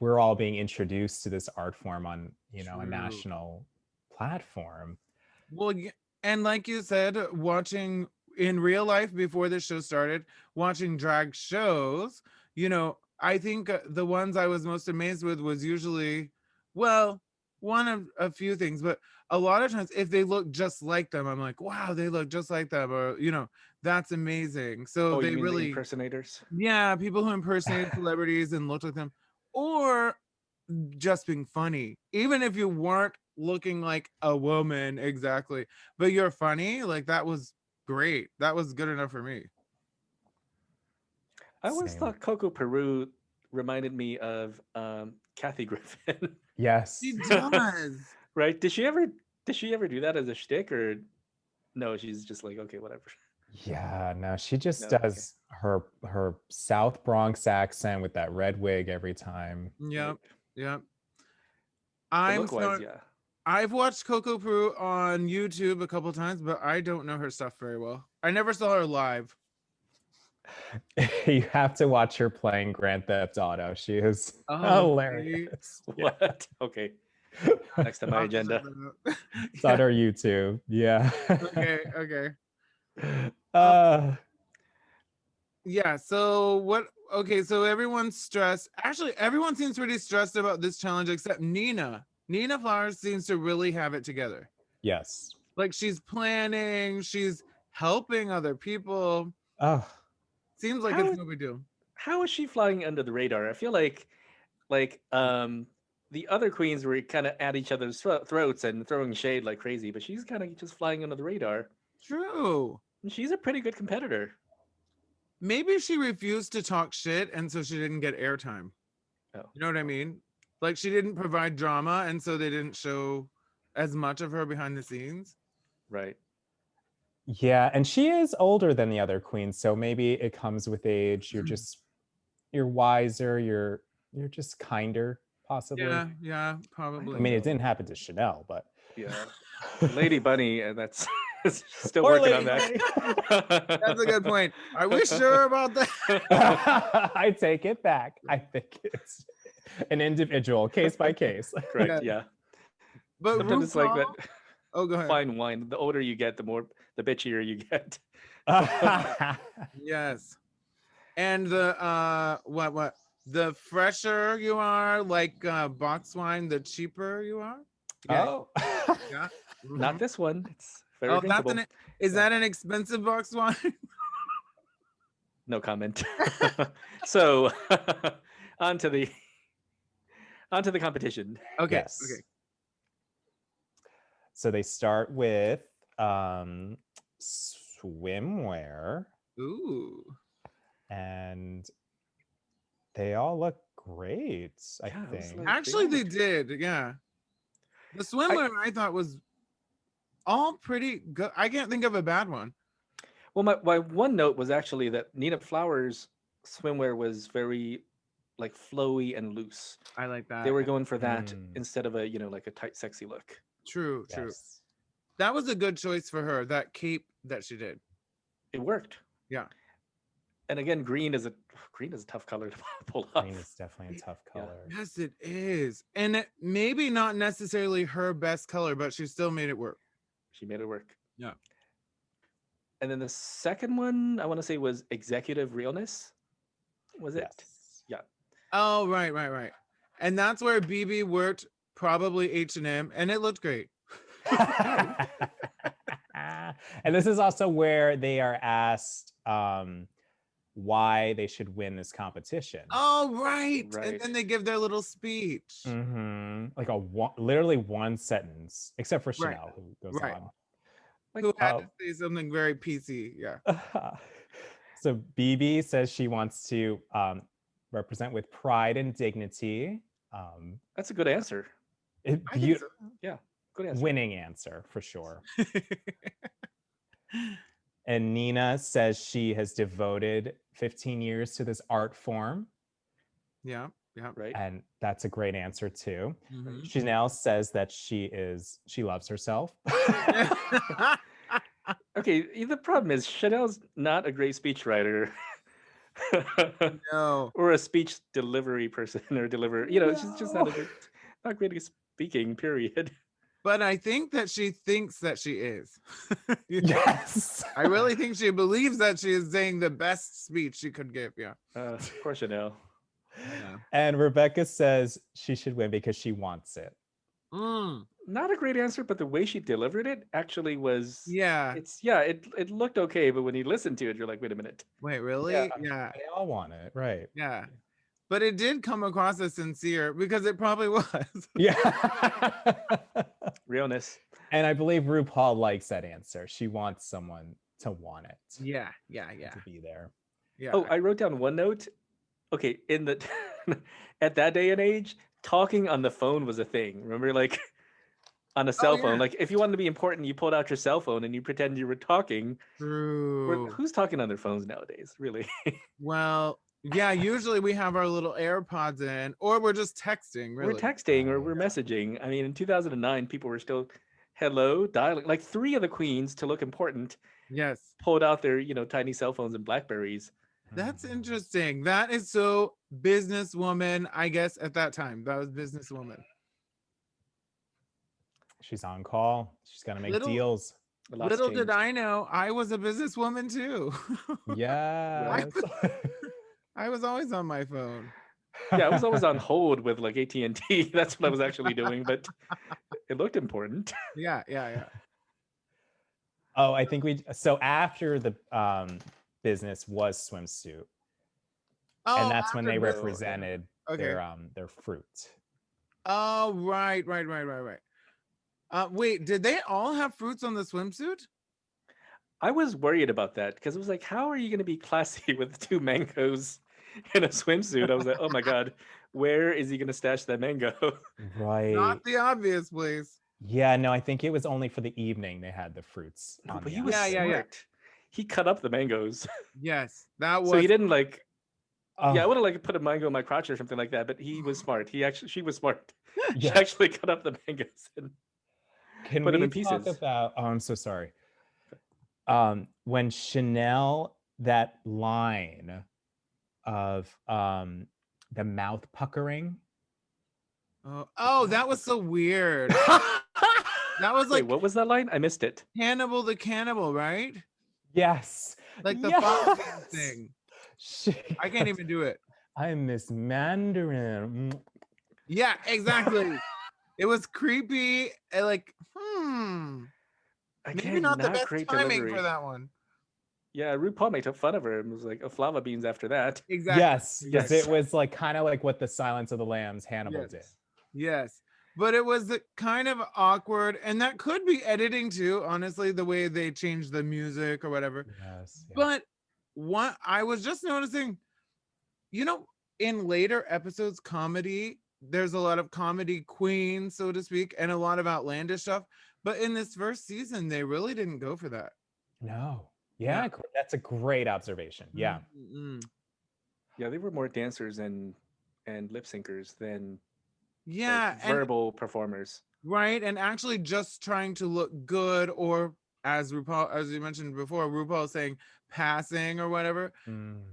we're all being introduced to this art form on a True. national platform. Well, and like you said, watching in real life before this show started, watching drag shows, I think the ones I was most amazed with was usually, well, one of a few things, but a lot of times if they look just like them, I'm like, wow, they look just like them, or that's amazing. So they you mean really the impersonators? Yeah, people who impersonate celebrities and look like them, or just being funny. Even if you weren't looking like a woman exactly, but you're funny, like that was great. That was good enough for me. I always Same. thought Coco Peru reminded me of Kathy Griffin. Yes. She does. Right? Did she ever do that as a shtick, or no? She's just like, okay, whatever. Yeah, no, she just No, does her South Bronx accent with that red wig every time. Yep. Yep. But I'm look-wise, sorry. yeah. I've watched Coco Peru on YouTube a couple times, but I don't know her stuff very well. I never saw her live. You have to watch her playing Grand Theft Auto. She is hilarious. What? Okay. Next on my agenda. It's on her YouTube. Yeah. Okay. Yeah, so what? Okay, so everyone's stressed. Actually, everyone seems pretty stressed about this challenge except Nina. Nina Flowers seems to really have it together. Yes. Like she's planning, she's helping other people. Oh, Seems like it's no big deal. How is she flying under the radar? I feel like the other queens were kind of at each other's throats and throwing shade like crazy, but she's kind of just flying under the radar. True. And she's a pretty good competitor. Maybe she refused to talk shit and so she didn't get airtime. Oh. You know what I mean? Like she didn't provide drama and so they didn't show as much of her behind the scenes. Right. yeah, and she is older than the other queens, so maybe it comes with age. You're wiser, you're just kinder, possibly. Yeah, probably. I mean, it didn't happen to Chanel, but yeah, Lady Bunny, and that's still Or working on Lady that. That's a good point. Are we sure about that? I take it back. I think it's an individual, case by case. Correct. Yeah. But sometimes it's like that. Oh, go ahead. Fine wine. The older you get, the bitchier you get. Yes. And the what? The fresher you are, like box wine, the cheaper you are. Yeah. Oh. Yeah. Not this one. It's very drinkable. Is that an expensive box wine? No comment. So on to the competition. Okay. Yes. Okay. So they start with swimwear. Ooh. And they all look great, I think. Like, actually, they did. Yeah. The swimwear I thought was all pretty good. I can't think of a bad one. Well, my one note was actually that Nina Flowers' swimwear was very like flowy and loose. I like that. They were going for that instead of a like a tight, sexy look. True. Yes. That was a good choice for her. That cape that she did. It worked. Yeah. And again, green is a tough color to pull off. Green is definitely a tough color. Yeah. Yes, it is. And it maybe not necessarily her best color, but she still made it work. She made it work. Yeah. And then the second one, I want to say, was Executive Realness. Was it? Yes. Yeah. Oh, right. And that's where Bibi worked, probably H&M, and it looked great. And this is also where they are asked why they should win this competition. Oh, right. And then they give their little speech. Like literally one sentence, except for Chanel, who goes on. Like, who had to say something very PC. Yeah. So Bibi says she wants to represent with pride and dignity. That's a good answer. So. Yeah, good answer. Winning answer for sure. And Nina says she has devoted 15 years to this art form. Yeah, right. And that's a great answer too. Mm-hmm. Chanel says that she loves herself. Okay, the problem is Chanel's not a great speechwriter. No. Or a speech delivery person or deliver. She's just not not great at speaking, period. But I think that she thinks that she is. Yes. I really think she believes that she is saying the best speech she could give. Yeah. Poor Chanel. Yeah. And Rebecca says she should win because she wants it. Not a great answer, but the way she delivered it actually was. Yeah. It looked okay, but when you listen to it, you're like, wait a minute. Wait, really? Yeah. They all want it, right? Yeah. But it did come across as sincere because it probably was. Yeah. Realness. And I believe RuPaul likes that answer. She wants someone to want it. Yeah. To be there. Yeah. Oh, I wrote down one note. Okay, in the at that day and age, talking on the phone was a thing. Remember, like on a cell phone. Like if you wanted to be important, you pulled out your cell phone and you pretend you were talking. True. Who's talking on their phones nowadays, really? Well, yeah, usually we have our little AirPods in, or we're just texting, really. We're texting or we're messaging. I mean, in 2009, people were still hello, dialing. Like 3 of the queens, to look important, Yes. pulled out their, tiny cell phones and Blackberries. That's interesting. That is so businesswoman, I guess, at that time. That was businesswoman. She's on call. She's got to make deals. Little did I know, I was a businesswoman too. Yeah. I was always on my phone. Yeah, I was always on hold with like AT&T. That's what I was actually doing, but it looked important. Yeah. Oh, I think so after the business was swimsuit. Oh, and that's when they represented their fruit. Oh, right. Wait, did they all have fruits on the swimsuit? I was worried about that because it was like, how are you going to be classy with 2 mangoes in a swimsuit? I was like, oh my God, where is he going to stash that mango? Right. Not the obvious place. Yeah, no, I think it was only for the evening they had the fruits. No, but he was smart. Yeah. He cut up the mangoes. Yes, that was. So he didn't like. Yeah, I would have like put a mango in my crotch or something like that, but he was smart. She was smart. She actually cut up the mangoes and put them in pieces. Talk about? Oh, I'm so sorry. When Chanel, that line of the mouth puckering. Oh, that was so weird. That was like, wait, what was that line? I missed it. Hannibal the Cannibal, right? Yes. Like the fire thing. I can't even do it. I miss Mandarin. Yeah, exactly. It was creepy. Like, maybe not the best timing for that one. Yeah, RuPaul made fun of her and was like, "Oh, flava beans." After that, exactly. Yes, it was like kind of like what the Silence of the Lambs Hannibal did. Yes, but it was kind of awkward, and that could be editing too. Honestly, the way they changed the music or whatever. Yes. But what I was just noticing, in later episodes, comedy. There's a lot of comedy queens, so to speak, and a lot of outlandish stuff. But in this first season, they really didn't go for that. No. Yeah, that's a great observation. Yeah. Mm-hmm. Yeah, they were more dancers and lip syncers than verbal performers. Right, and actually just trying to look good, or as you mentioned before, RuPaul saying passing or whatever.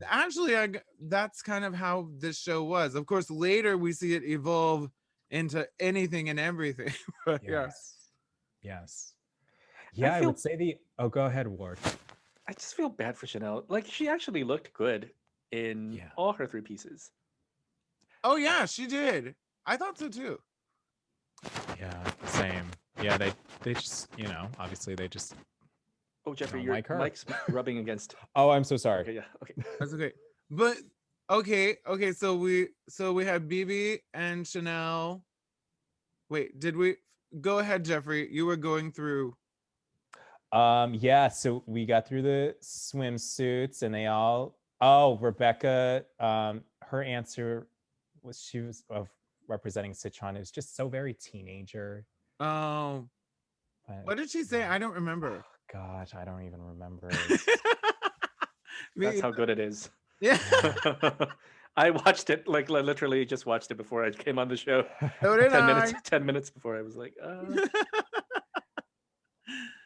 Actually, that's kind of how this show was. Of course, later we see it evolve into anything and everything. But yes. Yeah, I would say go ahead, Ward. I just feel bad for Chanel. Like, she actually looked good in all her 3 pieces. Oh yeah, she did. I thought so too. Yeah, same. Yeah, they just, obviously they just. Oh, Jeffrey, your mic's rubbing against. Oh, I'm so sorry. Okay, yeah, okay. That's okay. But okay. So we had Bibi and Chanel. Wait, did we go ahead, Jeffrey? You were going through. So we got through the swimsuits and they all. Rebecca, her answer was she was representing Citron. It was just so very teenager. Oh, what did she say? I don't remember. Oh, gosh, I don't even remember. That's how good it is. Yeah. I watched it, like literally just watched it before I came on the show. So did 10 minutes before I was like,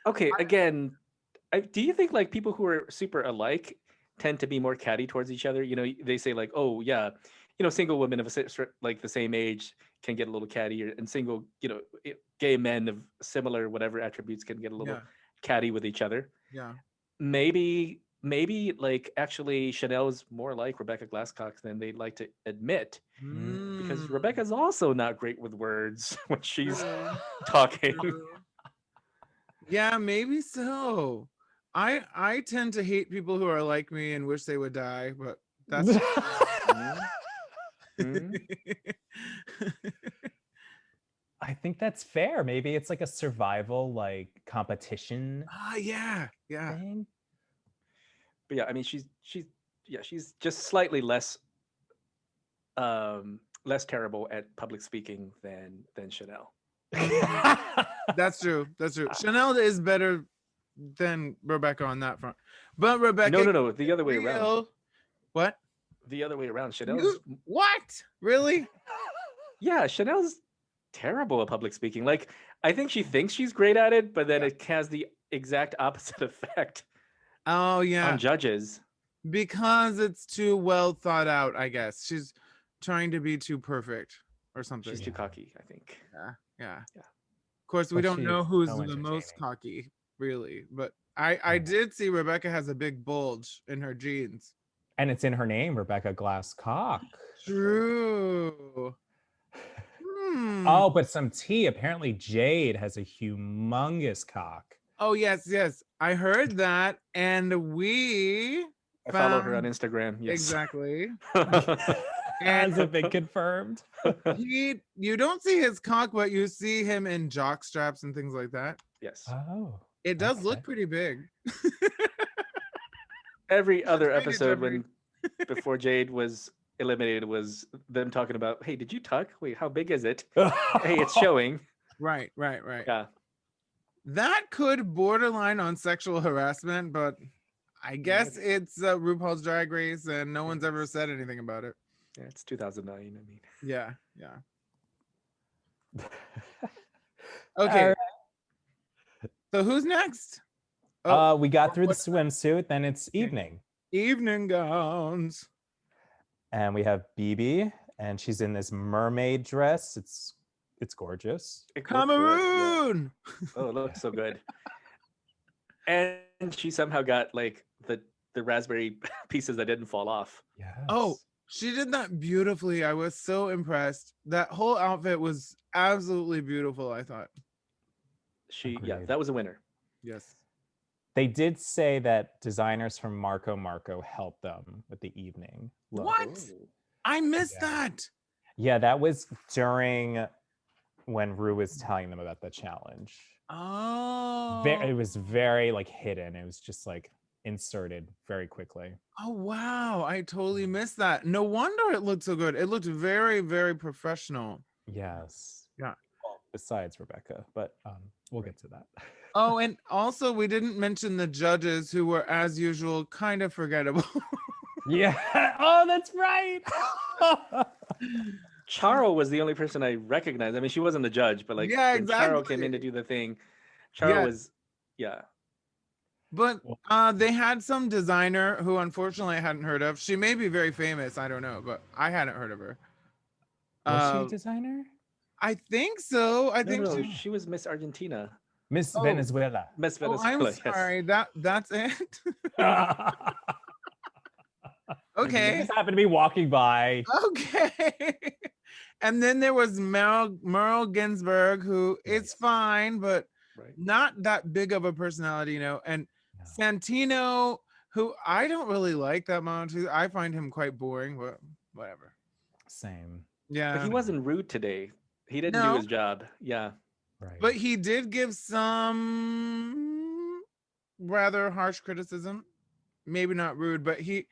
Okay, again, do you think like people who are super alike tend to be more catty towards each other? You know, they say like, oh yeah, you know, single women of like the same age can get a little catty, and single, you know, gay men of similar whatever attributes can get a little catty with each other. Yeah. Maybe like actually Chanel is more like Rebecca Glasscock than they'd like to admit, because Rebecca's also not great with words when she's talking. Yeah, maybe so. I tend to hate people who are like me and wish they would die, but that's I think that's fair. Maybe it's like a survival, like competition. Yeah. Thing. But yeah, I mean, she's just slightly less terrible at public speaking than Chanel. That's true. Chanel is better than Rebecca on that front. But Rebecca, no, the other way around. What? The other way around. Chanel's what? Really? Yeah, Chanel's terrible at public speaking. Like, I think she thinks she's great at it, but then it has the exact opposite effect. Oh yeah. On judges. Because it's too well thought out, I guess. She's trying to be too perfect or something. She's too cocky, I think. Yeah. Of course, we don't know who's the most cocky, really. But I did see Rebecca has a big bulge in her jeans. And it's in her name, Rebecca Glasscock. True. Oh, but some tea. Apparently Jade has a humongous cock. Oh, yes. I heard that. And I follow her on Instagram. Yes. Exactly. Has it been confirmed? You don't see his cock, but you see him in jock straps and things like that. Yes. Oh. It does look pretty big. Every other episode before Jade was eliminated was them talking about, hey, did you tuck? Wait, how big is it? Hey, it's showing. Right. Yeah. That could borderline on sexual harassment, but I guess it's RuPaul's Drag Race and no one's ever said anything about it. Yeah, it's 2009. I mean. Yeah. Okay. Right. So who's next? We got through the swimsuit, then it's evening. Evening gowns. And we have Bibi, and she's in this mermaid dress. It's gorgeous. Cameroon. Yeah. Oh, it looks so good. And she somehow got like the raspberry pieces that didn't fall off. Yes. Oh, she did that beautifully. I was so impressed. That whole outfit was absolutely beautiful, I thought. That was a winner. Yes. They did say that designers from Marco helped them with the evening look. What? I missed that. Yeah, that was during when Ru was telling them about the challenge. Oh. It was very like hidden. It was just like inserted very quickly. Oh, wow. I totally missed that. No wonder it looked so good. It looked very, very professional. Yes. Yeah. Well, besides Rebecca, but we'll get to that. Oh, and also we didn't mention the judges who were, as usual, kind of forgettable. Yeah. Oh, that's right. Charo was the only person I recognized. I mean, she wasn't the judge, but like when Charo came in to do the thing, Charo was, But they had some designer who unfortunately I hadn't heard of. She may be very famous. I don't know, but I hadn't heard of her. Was she a designer? I think so. I think she was Miss Argentina. Miss Venezuela. Miss Venezuela. I'm sorry. Yes. That's it. Okay. You just happened to be walking by. Okay. And then there was Merle Ginsburg, who is fine, but not that big of a personality, you know. And Santino, who I don't really like that much. I find him quite boring, but whatever. Same. Yeah. But he wasn't rude today. He didn't do his job. Yeah. Right. But he did give some rather harsh criticism. Maybe not rude, but he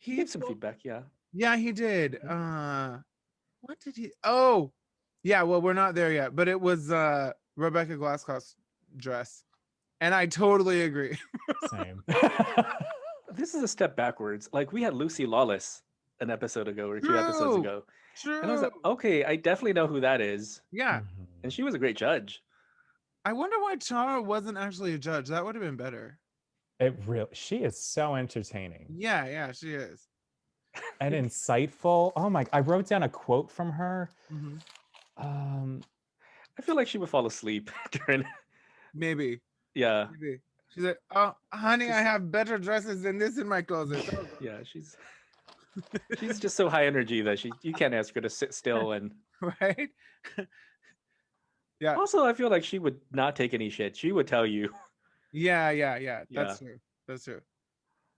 gave some feedback. Yeah. Yeah, he did. What did he? Oh, yeah. Well, we're not there yet, but it was Rebecca Glasscock's dress, and I totally agree. Same. This is a step backwards. Like we had Lucy Lawless an episode ago or 2 episodes ago. True. And I was like, okay, I definitely know who that is. Yeah. Mm-hmm. And she was a great judge. I wonder why Charo wasn't actually a judge. That would have been better. She is so entertaining. Yeah, she is. And insightful. Oh my, I wrote down a quote from her. Mm-hmm. I feel like she would fall asleep during. Maybe. Yeah. Maybe. She's like, oh, honey, I have better dresses than this in my closet. Yeah, she's just so high energy that you can't ask her to sit still and. Right. Yeah. Also, I feel like she would not take any shit. She would tell you. Yeah. That's true. That's true.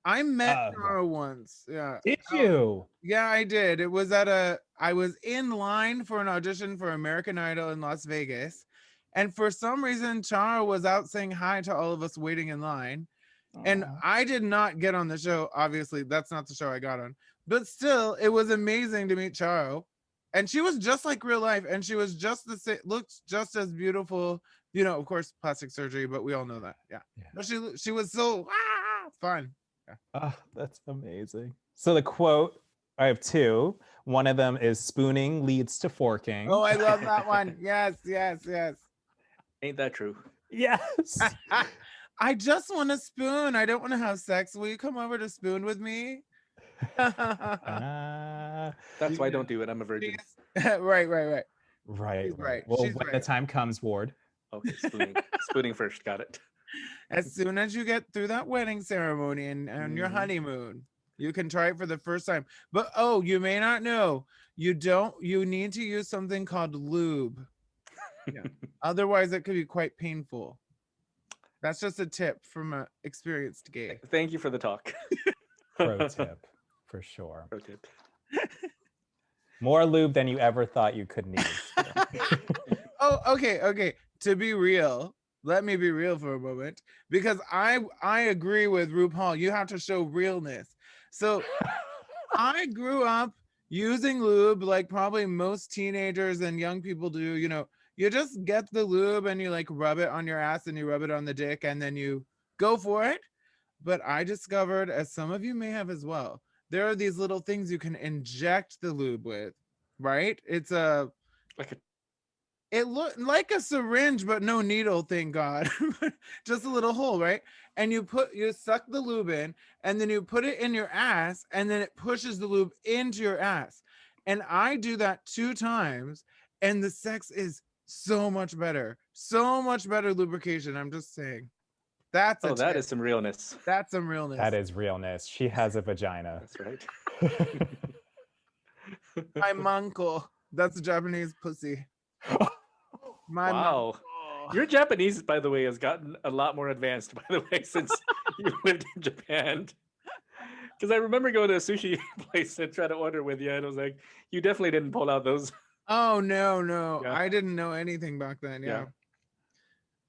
I met Tara once. Yeah. Did you? Yeah, I did. It was I was in line for an audition for American Idol in Las Vegas. And for some reason, Chara was out saying hi to all of us waiting in line. And I did not get on the show. Obviously, that's not the show I got on. But still, it was amazing to meet Charo. And she was just like real life. And she was just the same, looked just as beautiful. You know, of course, plastic surgery, but we all know that. Yeah. But she was so fun. Yeah. Oh, that's amazing. So the quote, I have two. One of them is spooning leads to forking. Oh, I love that one. Yes. Ain't that true? Yes. I just want to spoon. I don't want to have sex. Will you come over to spoon with me? That's why I don't do it. I'm a virgin. Right. Right. Well, when the time comes, Ward. Okay, spooning first. Got it. As soon as you get through that wedding ceremony and your honeymoon, you can try it for the first time. But you may not know. You need to use something called lube. Yeah. Otherwise, it could be quite painful. That's just a tip from an experienced gay. Thank you for the talk. Pro tip, for sure. Pro tip. More lube than you ever thought you could need. Okay. To be real, let me be real for a moment, because I agree with RuPaul. You have to show realness. So I grew up using lube like probably most teenagers and young people do. You know, you just get the lube and you like rub it on your ass and you rub it on the dick and then you go for it. But I discovered, as some of you may have as well, there are these little things you can inject the lube with, right? It looked like a syringe, but no needle, thank God. Just a little hole, right? And you suck the lube in, and then you put it in your ass, and then it pushes the lube into your ass. And I do that 2 times, and the sex is so much better lubrication. I'm just saying. That is some realness. That's some realness. That is realness. She has a vagina. That's right. My uncle. That's a Japanese pussy. Wow. Your Japanese, by the way, has gotten a lot more advanced, by the way, since you lived in Japan. Because I remember going to a sushi place and trying to order with you, and I was like, you definitely didn't pull out those. Oh, no. Yeah. I didn't know anything back then. Yeah.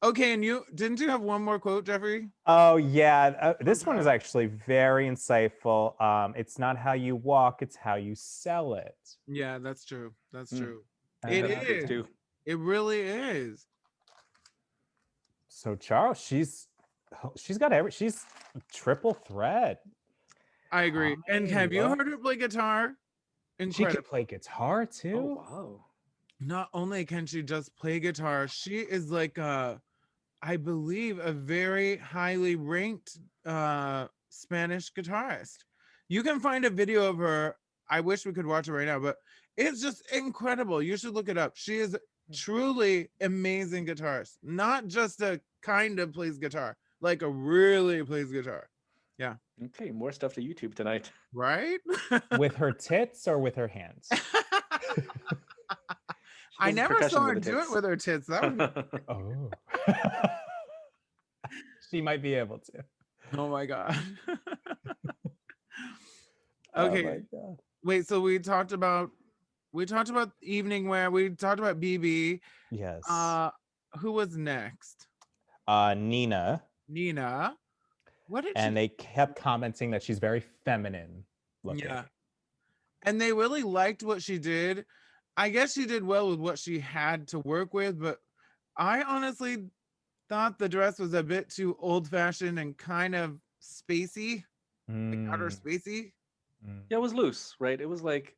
Okay, and didn't you have one more quote, Jeffrey? Oh, yeah. This one is actually very insightful. It's not how you walk, it's how you sell it. Yeah, that's true. That's true. It is. Too. It really is. So Charles, she's got she's triple threat. I agree. And have you heard her play guitar? Incredible. She can play guitar too. Oh, wow. Not only can she just play guitar, she is like I believe a very highly ranked Spanish guitarist. You can find a video of her. I wish we could watch it right now, but it's just incredible. You should look it up. She is truly amazing guitarist, not just a kind of plays guitar, like a really plays guitar. Yeah. Okay, more stuff to YouTube tonight. Right? With her tits or with her hands? I never saw her do it with her tits. That would... Oh. She might be able to. Oh my God. Okay. Oh my God. Wait, so we talked about evening wear. We talked about Bibi. Yes. Who was next? Nina. What did they kept commenting that she's very feminine looking. Yeah. And they really liked what she did. I guess she did well with what she had to work with, but I honestly thought the dress was a bit too old-fashioned and kind of spacey, like outer spacey. Yeah, it was loose, right? It was like,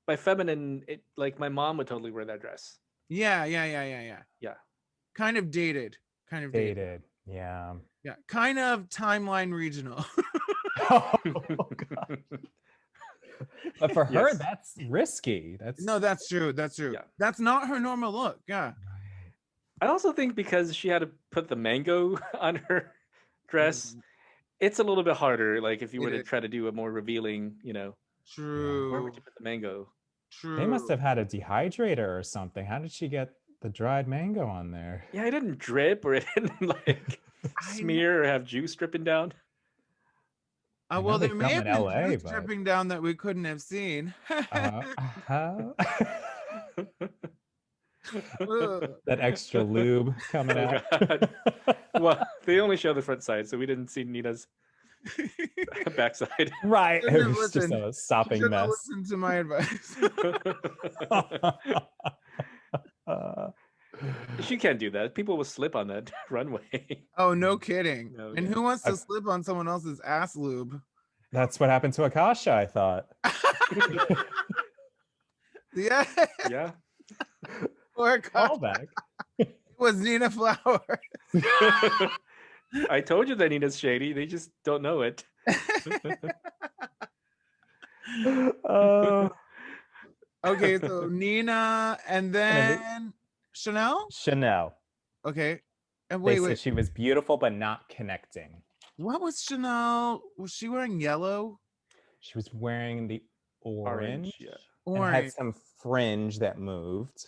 by feminine, it like my mom would totally wear that dress. Yeah. Yeah. Kind of dated. Yeah. Yeah, kind of Timeline regional. Oh, God. But for her, Yes. that's risky. No, that's true. That's true. Yeah. That's not her normal look. Yeah. I also think because she had to put the mango on her dress, it's a little bit harder. Like if you were to try to do a more revealing, True. where would you put the mango? True. They must have had a dehydrator or something. How did she get the dried mango on there? Yeah, it didn't drip or it didn't like smear or have juice dripping down. Well, there may have been LA, juice dripping down that we couldn't have seen. That extra lube coming out. Well, they only show the front side, so we didn't see Nina's backside. Right. It was Listen, just a sopping mess. Listen to my advice. She can't do that. People will slip on that runway. Oh, no kidding. No, and yeah. who wants to slip on someone else's ass lube? That's what happened to Akasha, I thought. Yeah. Yeah. Or Callback. It was Nina Flowers. I told you that Nina's shady. They just don't know it. Okay, so Nina and then Chanel? Chanel. Okay. And They wait. said she was beautiful but not connecting. What was Chanel? Was she wearing yellow? She was wearing the orange. Yeah. And had some fringe that moved.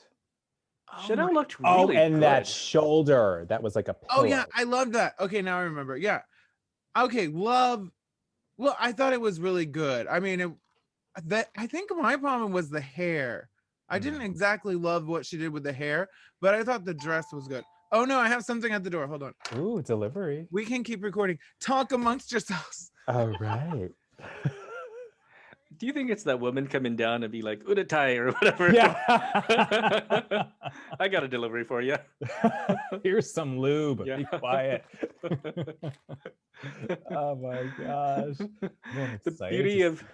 Chanel looked really and good. that shoulder that was like a pillow. Oh yeah, I love that. Okay, now I remember. Yeah. Okay, love. Well, I thought it was really good. I mean, I think my problem was the hair. I didn't exactly love what she did with the hair, but I thought the dress was good. Oh no, I have something at the door. Hold on. Ooh, delivery. We can keep recording. Talk amongst yourselves. All right. Do you think it's that woman coming down and be like, Udatai or whatever? Yeah. I got a delivery for you. Here's some lube. Yeah. Be quiet. Oh my gosh. The beauty of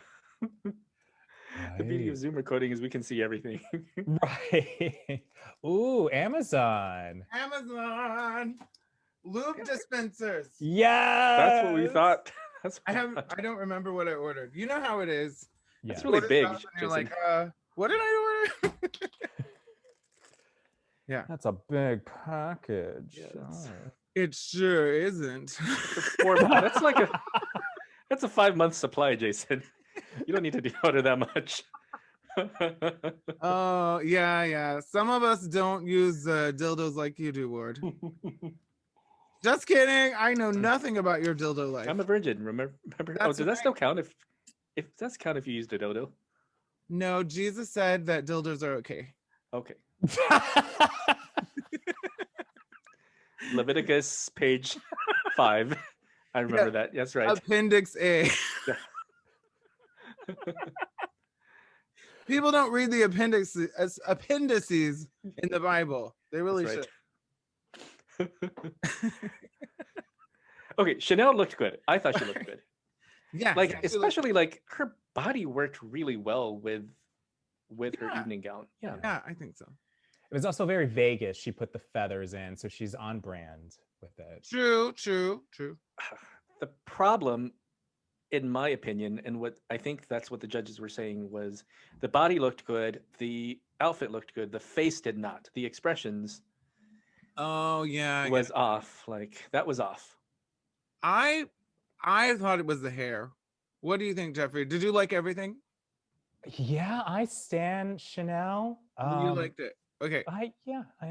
the beauty of Zoom recording is we can see everything. Right. Ooh, Amazon. Lube dispensers. Yeah. That's what we thought. I don't remember what I ordered. You know how it is. Yeah. It's really big. You're like, what did I order? Yeah. That's a big package. Yeah, it sure isn't. That's like that's a 5-month supply, Jason. You don't need to order that much. Oh, yeah. Some of us don't use dildos like you do, Ward. Just kidding. I know nothing about your dildo life. I'm a virgin. Remember? Does that still count if that's count if you used a dildo? No, Jesus said that dildos are okay. Okay. Leviticus page 5. I remember that. That's right. Appendix A. Yeah. People don't read the appendices in the Bible. They really should. Okay, Chanel looked good. I thought she looked good. Yeah, like especially like her body worked really well with her evening gown. Yeah, I think so. It was also very Vegas. She put the feathers in, so she's on brand with it. True. The problem, in my opinion, and what I think that's what the judges were saying was the body looked good, the outfit looked good, the face did not. The expressions. Oh yeah, was off. Like that was off. I thought it was the hair. What do you think, Jeffrey? Did you like everything? Yeah, I stan Chanel. You liked it. Okay. I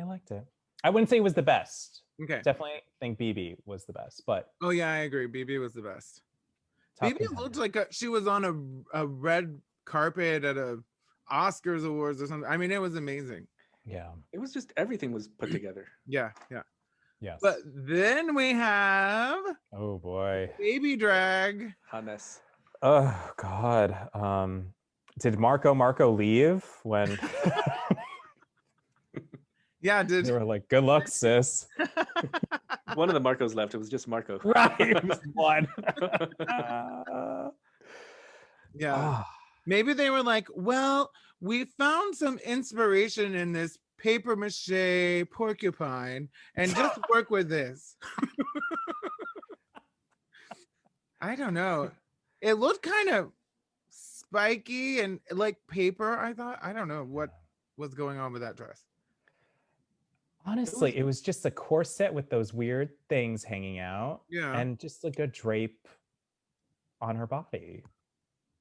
liked it. I wouldn't say it was the best. Okay. Definitely think Bibi was the best, but oh yeah, I agree. Bibi was the best. Bibi looked like she was on a red carpet at a Oscars awards or something. I mean, it was amazing. Yeah. It was just everything was put together. Yeah. Yes. But then we have oh boy, baby drag. Hot mess. Oh God. Did Marco leave when? Yeah, they were like, "Good luck, sis." One of the Marcos left. It was just Marco. Right. It was one. Yeah. Maybe they were like, well, we found some inspiration in this paper mache porcupine and just work with this. I don't know. It looked kind of spiky and like paper. I thought. I don't know what was going on with that dress. Honestly, it was just a corset with those weird things hanging out. Yeah. And just like a drape on her body.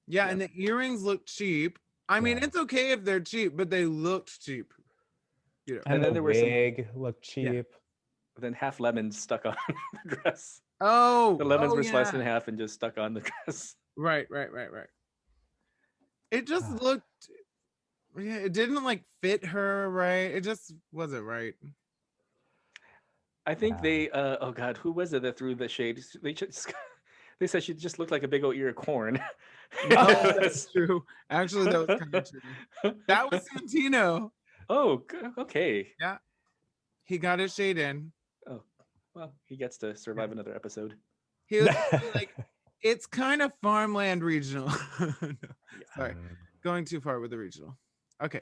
Yeah, and the earrings looked cheap. I mean, it's okay if they're cheap, but they looked cheap. You know. And then the wig looked cheap. Yeah. Then half lemons stuck on the dress. Oh, the lemons were sliced in half and just stuck on the dress. Right. It just looked, yeah, it didn't like fit her right. It just wasn't right. I think they, oh God, who was it that threw the shade? They said she just looked like a big old ear of corn. Oh, that's true. Actually, that was kind of true. That was Santino. Oh, okay. Yeah. He got his shade in. Oh, well, he gets to survive another episode. He was like, it's kind of farmland regional. Sorry, going too far with the regional. Okay.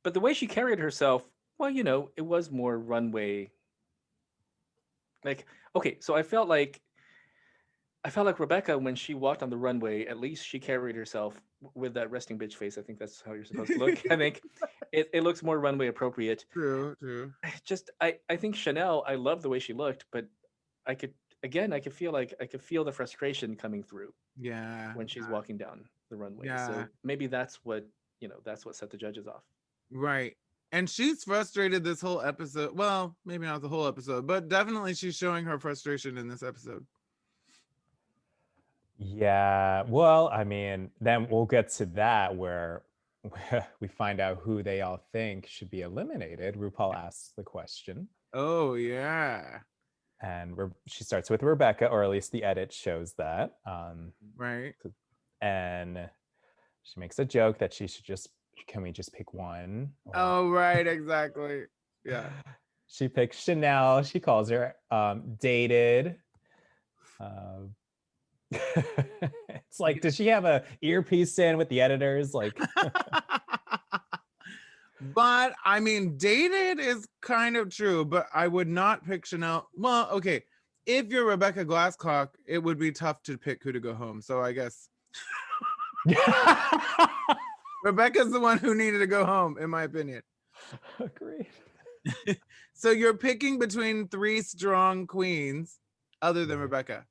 But the way she carried herself, well, you know, it was more runway. Like, okay, so I felt like Rebecca, when she walked on the runway, at least she carried herself with that resting bitch face. I think that's how you're supposed to look. I think it looks more runway appropriate. True. Just, I think Chanel, I love the way she looked, but I could feel the frustration coming through. Yeah. When she's walking down the runway. Yeah. So maybe that's what set the judges off. Right. And she's frustrated this whole episode. Well, maybe not the whole episode, but definitely she's showing her frustration in this episode. Yeah, well, I mean, then we'll get to that where we find out who they all think should be eliminated. RuPaul asks the question. Oh, yeah. And she starts with Rebecca, or at least the edit shows that. Right. And she makes a joke that can we just pick one? Oh, right, exactly. Yeah. She picks Chanel. She calls her dated. It's like, does she have a earpiece in with the editors? Like, but I mean, dated is kind of true, but I would not pick Chanel. Well, okay, if you're Rebecca Glasscock, it would be tough to pick who to go home. So I guess Rebecca's the one who needed to go home, in my opinion. Agreed. So you're picking between three strong queens, other than Rebecca.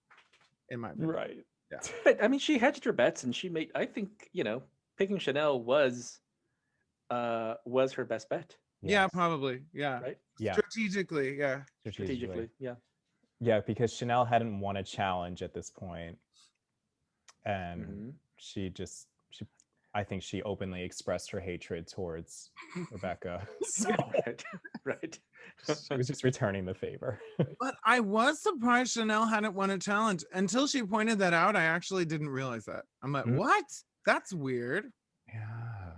In my opinion. Right. Yeah. But I mean, she hedged her bets, and she made. I think picking Chanel was her best bet. Yes. Yeah, probably. Yeah. Right. Yeah. Strategically. Yeah. Strategically. Yeah. Yeah, because Chanel hadn't won a challenge at this point, and I think she openly expressed her hatred towards Rebecca. So right. She was just returning the favor. But I was surprised Chanel hadn't won a challenge until she pointed that out. I actually didn't realize that. I'm like, what? That's weird. Yeah.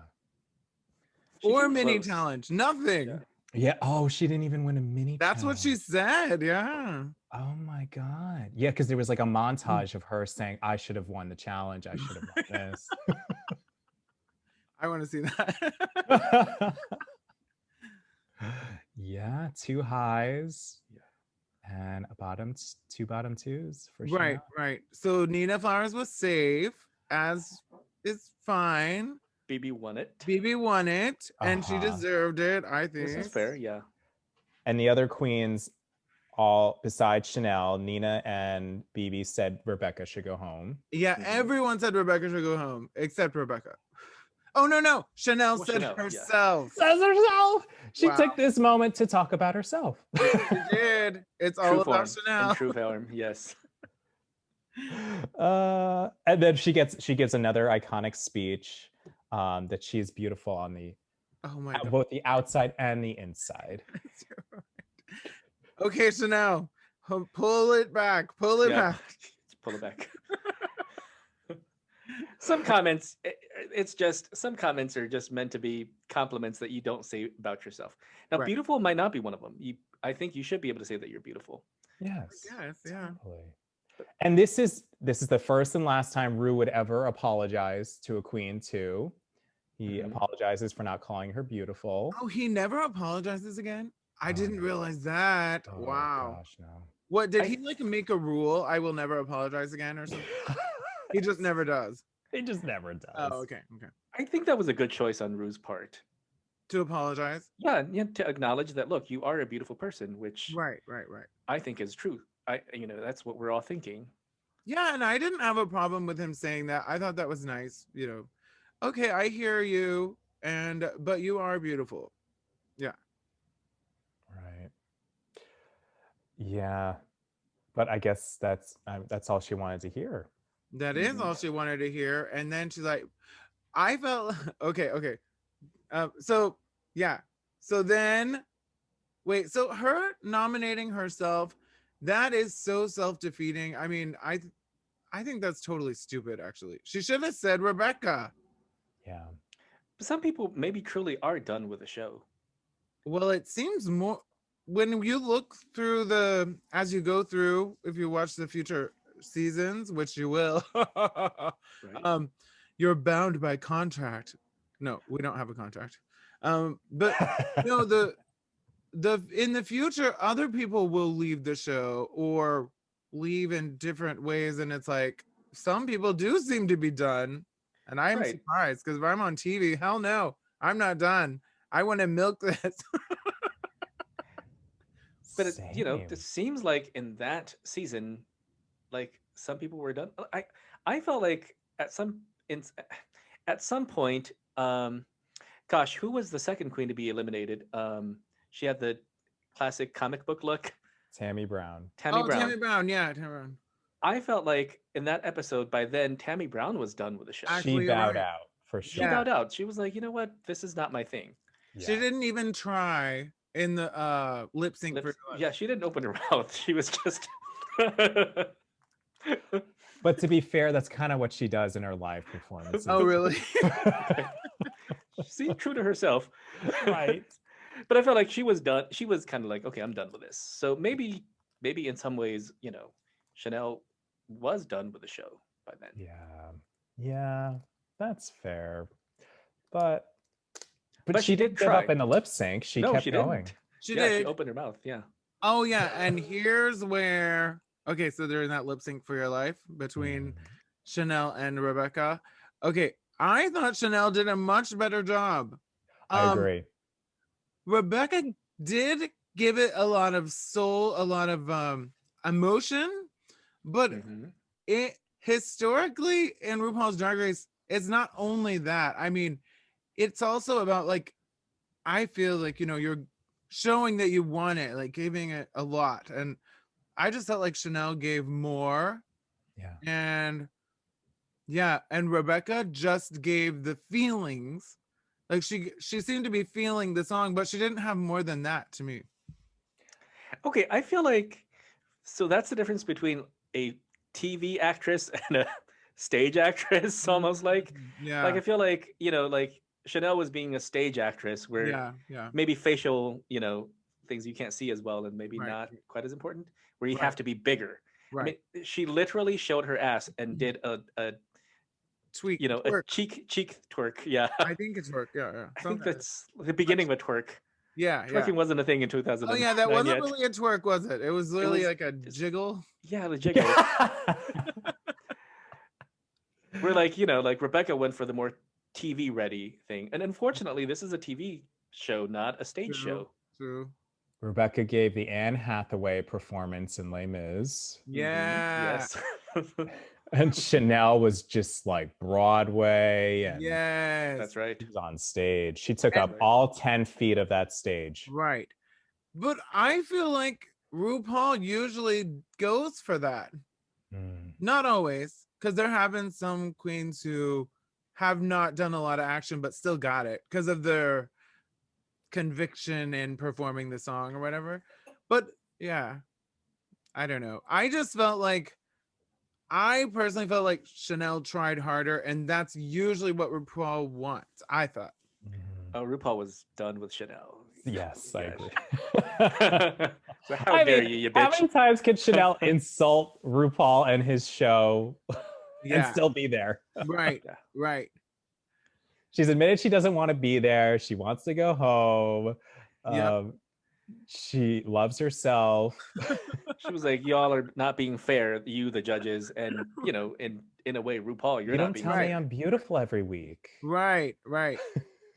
Or mini challenge. Nothing. Yeah. Oh, she didn't even win a mini That's challenge. what she said. Yeah. Oh my God. Yeah, because there was like a montage of her saying, I should have won the challenge. I should have won this. I want to see that. Yeah, 2 highs and two bottom twos for sure. Right. So Nina Flowers was safe, as is fine. Bibi won it. And she deserved it, I think. This is fair, yeah. And the other queens, all besides Chanel, Nina and Bibi said Rebecca should go home. Yeah, everyone said Rebecca should go home, except Rebecca. Oh, no. Chanel said herself. Yeah. Says herself. She took this moment to talk about herself. She did. It's all about Chanel. In true form, yes. And then she gives another iconic speech that she's beautiful on both the outside and the inside. Okay, Chanel, pull it back. Pull it back. Pull it back. Some comments, some comments are just meant to be compliments that you don't say about yourself. Now, beautiful might not be one of them. I think you should be able to say that you're beautiful. Yes. Yes, yeah. Totally. And this is the first and last time Ru would ever apologize to a queen too. He apologizes for not calling her beautiful. Oh, he never apologizes again? I didn't realize that. Oh, wow. Gosh, no. What did he like make a rule? I will never apologize again or something. He just never does. He just never does. Oh, okay. I think that was a good choice on Rue's part. To apologize. Yeah, to acknowledge that. Look, you are a beautiful person, which Right. I think is true. That's what we're all thinking. Yeah, and I didn't have a problem with him saying that. I thought that was nice. Okay, I hear you, but you are beautiful. Yeah. Right. Yeah, but I guess that's all she wanted to hear. That is all she wanted to hear, and then she's like, I felt okay. So then, wait. So her nominating herself, that is so self-defeating. I mean, I think that's totally stupid. Actually, she should have said Rebecca. Yeah. But some people maybe truly are done with the show. Well, it seems more when you look through as you go through, if you watch the future seasons, which you will, right. You're bound by contract. No, we don't have a contract. But the in the future, other people will leave the show or leave in different ways, and it's like some people do seem to be done, and I'm surprised because if I'm on TV, hell no, I'm not done. I want to milk this. But it seems like in that season, like some people were done. I felt like at some point, gosh, who was the second queen to be eliminated? She had the classic comic book look. Tammy Brown. Tammy Brown, yeah, Tammy Brown. I felt like in that episode, by then, Tammy Brown was done with the show. She bowed out for sure. She bowed out. She was like, you know what? This is not my thing. Yeah. She didn't even try in the lip sync. Yeah, she didn't open her mouth. She was just... But to be fair, that's kind of what she does in her live performances. Oh, really? She seemed true to herself. Right. But I felt like she was done. She was kind of like, okay, I'm done with this. So maybe in some ways, Chanel was done with the show by then. Yeah, that's fair. But she did give up in the lip sync. She kept going. She did. She opened her mouth. Yeah. Oh yeah, and here's where so they're in that lip sync for your life between Chanel and Rebecca. Okay, I thought Chanel did a much better job. I agree. Rebecca did give it a lot of soul, a lot of emotion, but it historically in RuPaul's Drag Race, it's not only that. I mean, it's also about like, I feel like, you're showing that you want it, like giving it a lot. And I just felt like Chanel gave more. Yeah. And Rebecca just gave the feelings. Like she seemed to be feeling the song, but she didn't have more than that to me. Okay, I feel like, so that's the difference between a TV actress and a stage actress, almost like. Yeah. Like I feel like, like Chanel was being a stage actress where maybe facial, things you can't see as well and maybe not quite as important, where you have to be bigger. Right. I mean, she literally showed her ass and did a tweak, a cheek twerk. Yeah. I think it's twerk. Yeah. I think that's the beginning of a twerk. Yeah. Twerking wasn't a thing in 2000. Oh yeah, that wasn't really a twerk, was it? It was literally like a jiggle. Yeah, the jiggle. We're like, like Rebecca went for the more TV ready thing. And unfortunately, this is a TV show, not a stage show. True. Rebecca gave the Anne Hathaway performance in Les Mis. Yeah. Yes. And Chanel was just like Broadway. And yes. That's right. She was on stage. She took up all 10 feet of that stage. Right. But I feel like RuPaul usually goes for that. Not always, because there have been some queens who have not done a lot of action, but still got it because of their conviction in performing the song or whatever. But yeah, I don't know. I personally felt like Chanel tried harder, and that's usually what RuPaul wants, I thought. Oh, RuPaul was done with Chanel. Yes, I agree. So how dare you bitch? How many times can Chanel insult RuPaul and his show and still be there? Right, right. She's admitted she doesn't want to be there. She wants to go home. She loves herself. She was like, y'all are not being fair, you the judges, and in a way, RuPaul, you're You not don't being tell me fair. I'm beautiful every week. Right.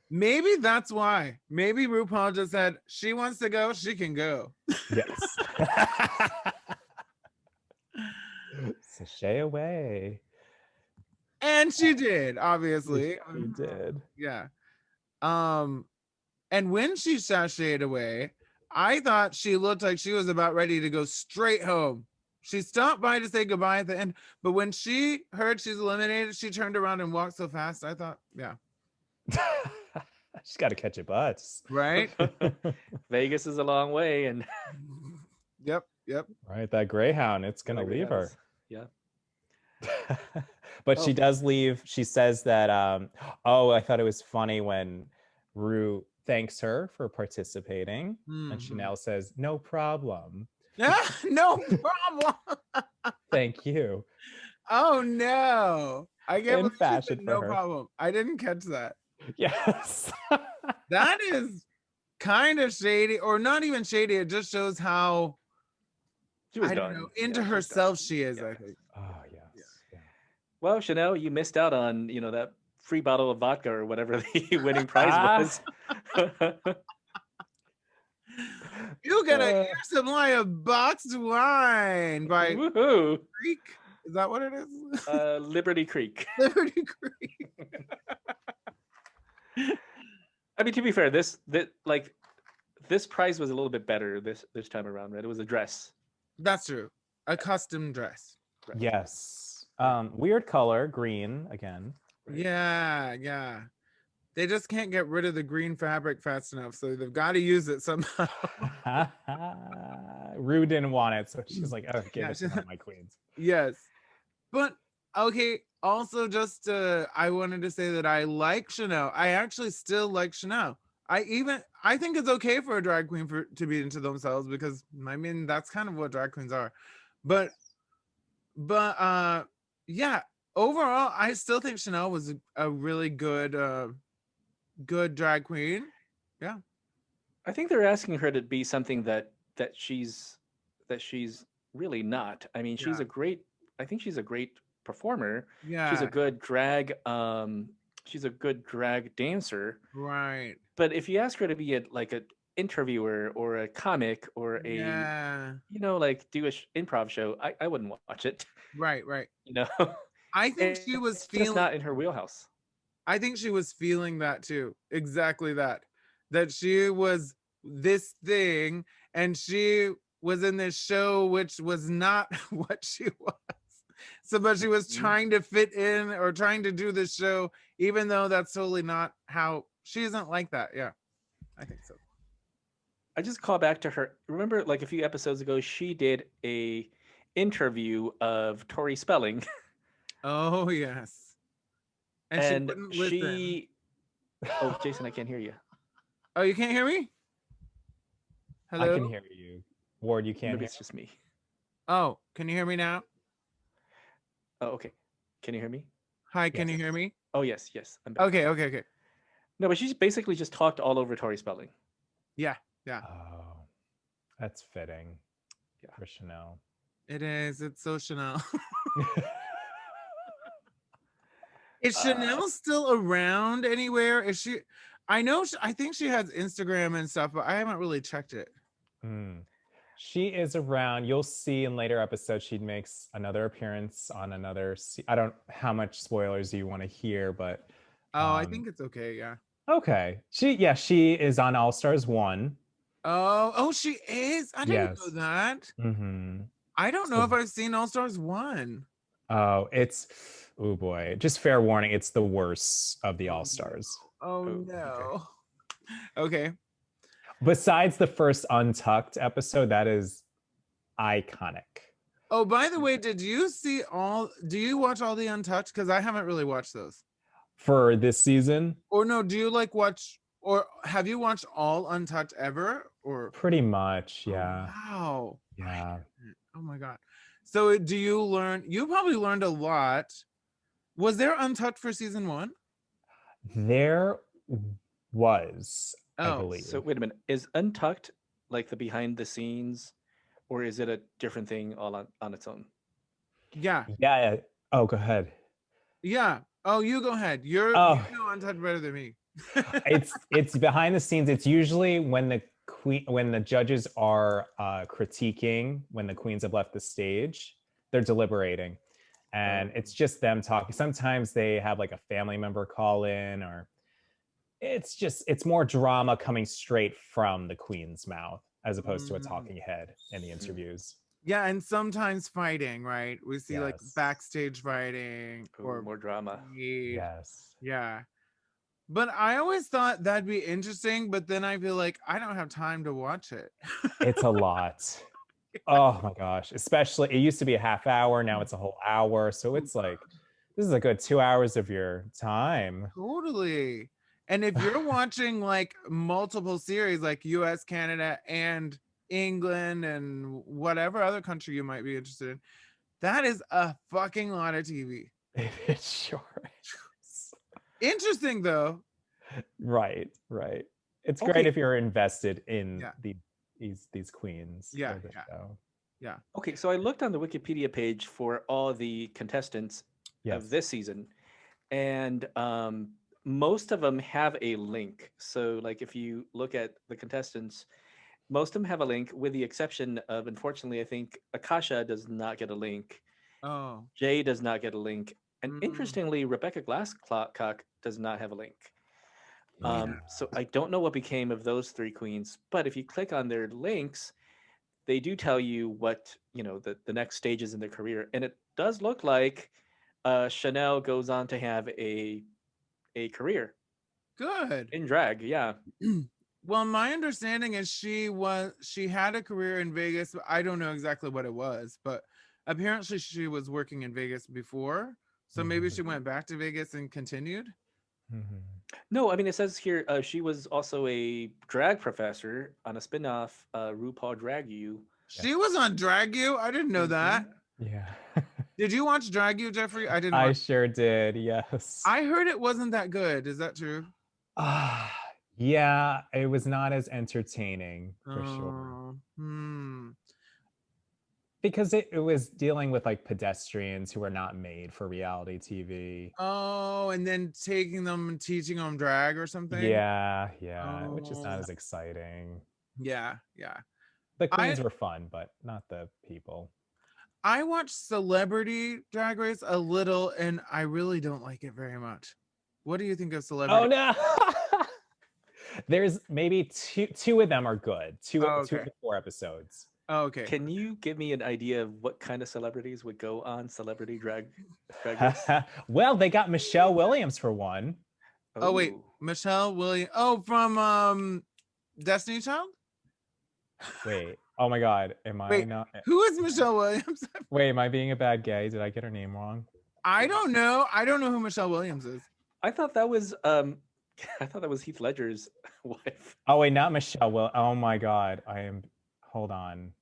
Maybe that's why. Maybe RuPaul just said she wants to go, she can go. Yes. Sashay away. And she did, obviously. She did. Yeah. And when she sashayed away, I thought she looked like she was about ready to go straight home. She stopped by to say goodbye at the end, but when she heard she's eliminated, she turned around and walked so fast. I thought, yeah. She's got to catch a bus. Right? Vegas is a long way, and Yep. Right, that Greyhound, it's gonna leave her. Yeah. But she does leave. She says that I thought it was funny when Rue thanks her for participating, and Chanel says, "No problem." No problem. Thank you. Oh no. I get In what she fashion said, for no her. problem. I didn't catch that. Yes. That is kind of shady, or not even shady. It just shows how She was I done. don't know, into Yeah, she was herself done. she is, Yeah. I think. Oh yes. Yeah. Well, Chanel, you missed out on that free bottle of vodka or whatever the winning prize was. You get a year supply of boxed wine by Woohoo! Creek. Is that what it is? Liberty Creek. Liberty Creek. I mean, to be fair, this prize was a little bit better this time around, right? It was a dress. That's true. A custom dress. Right. Yes. Weird color, green again. Right. Yeah. They just can't get rid of the green fabric fast enough, so they've got to use it somehow. Rue didn't want it, so she's like, "Oh, give it to one of my queens." Yes, but okay. Also, just I wanted to say that I like Chanel. I actually still like Chanel. I think it's okay for a drag queen to be into themselves, because I mean that's kind of what drag queens are. But yeah. Overall, I still think Chanel was a really good drag queen. Yeah. I think they're asking her to be something that she's really not. I mean, she's a great performer. Yeah. She's a good drag dancer. Right. But if you ask her to be an interviewer or a comic or do a improv show, I wouldn't watch it. Right. I think she was just feeling not in her wheelhouse. I think she was feeling that too. Exactly that she was this thing and she was in this show, which was not what she was. So, but she was trying to fit in or trying to do this show, even though that's totally not how she isn't like that. Yeah, I think so. I just call back to her. Remember, like a few episodes ago, she did a interview of Tori Spelling. Oh, yes. And she Oh, Jason, I can't hear you. Oh, you can't hear me? Hello? I can hear you. Ward, you can't Maybe hear it's just me. Oh, can you hear me now? Oh, okay. Can you hear me? Hi, can you hear me? Oh, yes. I'm back. Okay. No, but she's basically just talked all over Tori Spelling. Yeah. Oh, that's fitting. Yeah. For Chanel. It is. It's so Chanel. Is Chanel still around anywhere? Is she? I think she has Instagram and stuff, but I haven't really checked it. She is around. You'll see in later episodes she makes another appearance on another. I don't know how much spoilers you want to hear, but I think it's okay. Yeah. Okay. She is on All Stars 1. Oh, she is. I didn't know that. I don't know if I've seen All Stars 1. Oh, oh boy. Just fair warning, it's the worst of the All Stars. Oh no. Okay. Besides the first Untucked episode, that is iconic. Oh, by the way, do you watch all the Untucked? Because I haven't really watched those. For this season? Or no, do you watch, or have you watched all Untucked ever? Or pretty much, yeah. Oh, wow. Yeah. Oh my God. So you probably learned a lot. Was there Untucked for season 1? There was, I believe. So wait a minute. Is Untucked like the behind the scenes, or is it a different thing all on its own? Yeah. Yeah. Oh, go ahead. Yeah. Oh, you go ahead. You Oh, know Untitled better than me. it's behind the scenes. It's usually when the judges are critiquing, when the queens have left the stage, they're deliberating, and it's just them talking. Sometimes they have like a family member call in, or it's more drama coming straight from the queen's mouth as opposed to a talking head in the interviews. Yeah, and sometimes fighting, right? We see like Yes. backstage fighting or more drama. Yes. Yeah. But I always thought that'd be interesting, but then I feel like I don't have time to watch it. It's a lot. Oh my gosh. Especially, it used to be a half hour, now it's a whole hour. So it's like, this is a good 2 hours of your time. Totally. And if you're watching like multiple series like US, Canada, and England, and whatever other country you might be interested in, that is a fucking lot of TV. It sure is. Interesting though. Right. It's great if you're invested in these queens. Yeah. Okay, so I looked on the Wikipedia page for all the contestants of this season, and most of them have a link. So like if you look at the contestants, most of them have a link, with the exception of, unfortunately, I think Akasha does not get a link. Oh. Jay does not get a link. And interestingly, Rebecca Glasscock does not have a link. So I don't know what became of those three queens, but if you click on their links, they do tell you what, the next stages in their career. And it does look like Chanel goes on to have a career. Good. In drag, yeah. Well, my understanding is she had a career in Vegas. But I don't know exactly what it was, but apparently she was working in Vegas before. So maybe she went back to Vegas and continued. No, I mean, it says here she was also a drag professor on a spin-off, RuPaul Drag You. She was on Drag You? I didn't know that. Yeah. Did you watch Drag You, Jeffrey? I didn't. I sure did. Yes. I heard it wasn't that good. Is that true? Yeah, it was not as entertaining for sure. Because it was dealing with like pedestrians who are not made for reality TV. Oh, and then taking them and teaching them drag or something? Yeah, which is not as exciting. Yeah. The queens were fun, but not the people. I watched Celebrity Drag Race a little, and I really don't like it very much. What do you think of Celebrity? Oh, no! There's maybe two of them are good. Two of the 4 episodes. Oh, okay. Can you give me an idea of what kind of celebrities would go on Celebrity Drag Race? Well, they got Michelle Williams for one. Oh, wait. Michelle Williams. Oh, from Destiny's Child? Wait. Oh my God. Am I not? Who is Michelle Williams? Wait, am I being a bad gay? Did I get her name wrong? I don't know. I don't know who Michelle Williams is. I thought that was Heath Ledger's wife. Oh wait, not Michelle. Oh my God. Hold on.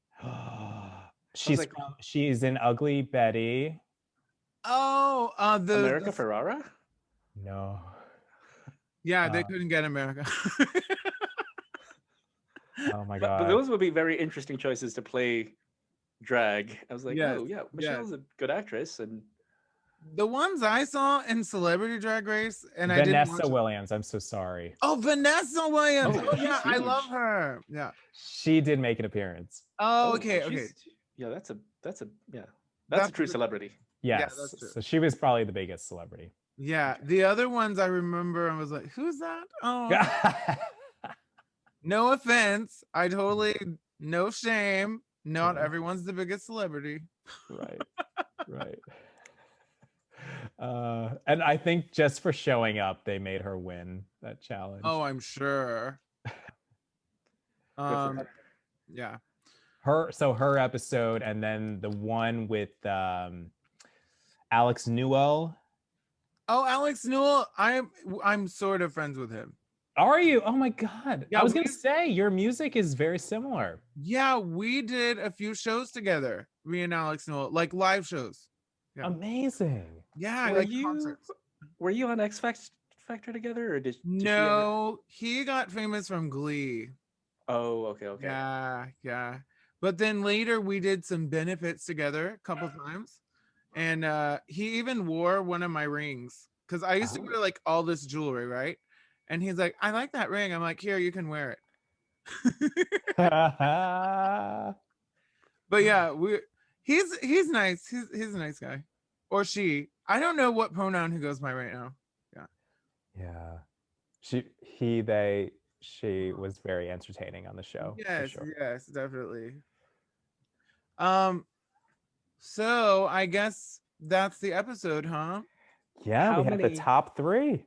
She's in Ugly Betty. Oh, America Ferrara? No. Yeah, they couldn't get America. Oh my God. But those would be very interesting choices to play drag. I was like, oh yeah, Michelle's a good actress. And the ones I saw in Celebrity Drag Race, and Vanessa Williams. I'm so sorry. Oh, Vanessa Williams. Oh, yeah, I love her. Yeah, she did make an appearance. Oh, okay. Yeah, that's a true celebrity. Yes. Yeah, that's true. So she was probably the biggest celebrity. Yeah, the other ones I remember, I was like, who's that? Oh. No offense. I totally, no shame. Not everyone's the biggest celebrity. Right. And I think just for showing up, they made her win that challenge. Oh, I'm sure. Yeah. Her episode, and then the one with Alex Newell. Oh, Alex Newell. I'm sort of friends with him. Are you? Oh my God. Yeah, I was going to say, your music is very similar. Yeah, we did a few shows together, me and Alex Newell, like live shows. Yeah. Amazing. Yeah, concerts. Were you on X Factor together, or did No, he got famous from Glee. Oh, okay. Yeah. But then later we did some benefits together a couple times. And he even wore one of my rings because I used to wear like all this jewelry, right? And he's like, I like that ring. I'm like, here, you can wear it. But yeah, he's nice. He's a nice guy. Or she. I don't know what pronoun he goes by right now. Yeah. Yeah. He, they, she was very entertaining on the show. Yes, for sure. yes, definitely. So I guess that's the episode, huh? Yeah, we had the top 3.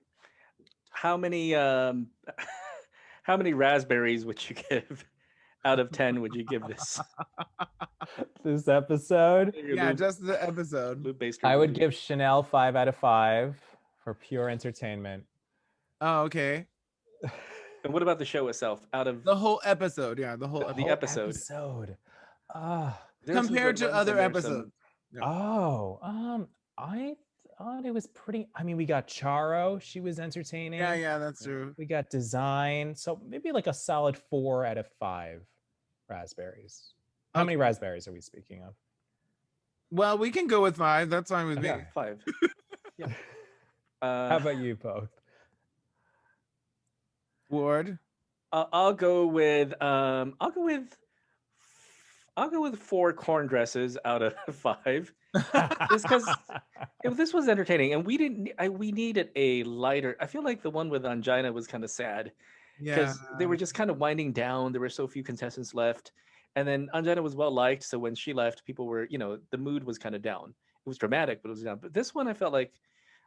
How many how many raspberries would you give out of 10 would you give this? This episode? Yeah, just the episode. I would give Chanel 5 out of 5 for pure entertainment. Oh, okay. And what about the show itself? Out of the whole episode, yeah, the whole episode. Compared to other episodes. Yeah. I thought it was pretty. I mean, we got Charo. She was entertaining. Yeah, that's true. We got Design. So maybe like a solid 4 out of 5 raspberries. How many raspberries are we speaking of? Well, we can go with 5. That's fine with me. Yeah, 5. Yeah. How about you both? Ward? I'll go with 4 corn dresses out of 5. Just because this was entertaining, and we needed a lighter. I feel like the one with Angina was kind of sad because they were just kind of winding down. There were so few contestants left, and then Angina was well liked. So when she left, people were, the mood was kind of down. It was dramatic, but it was down. But this one, I felt like,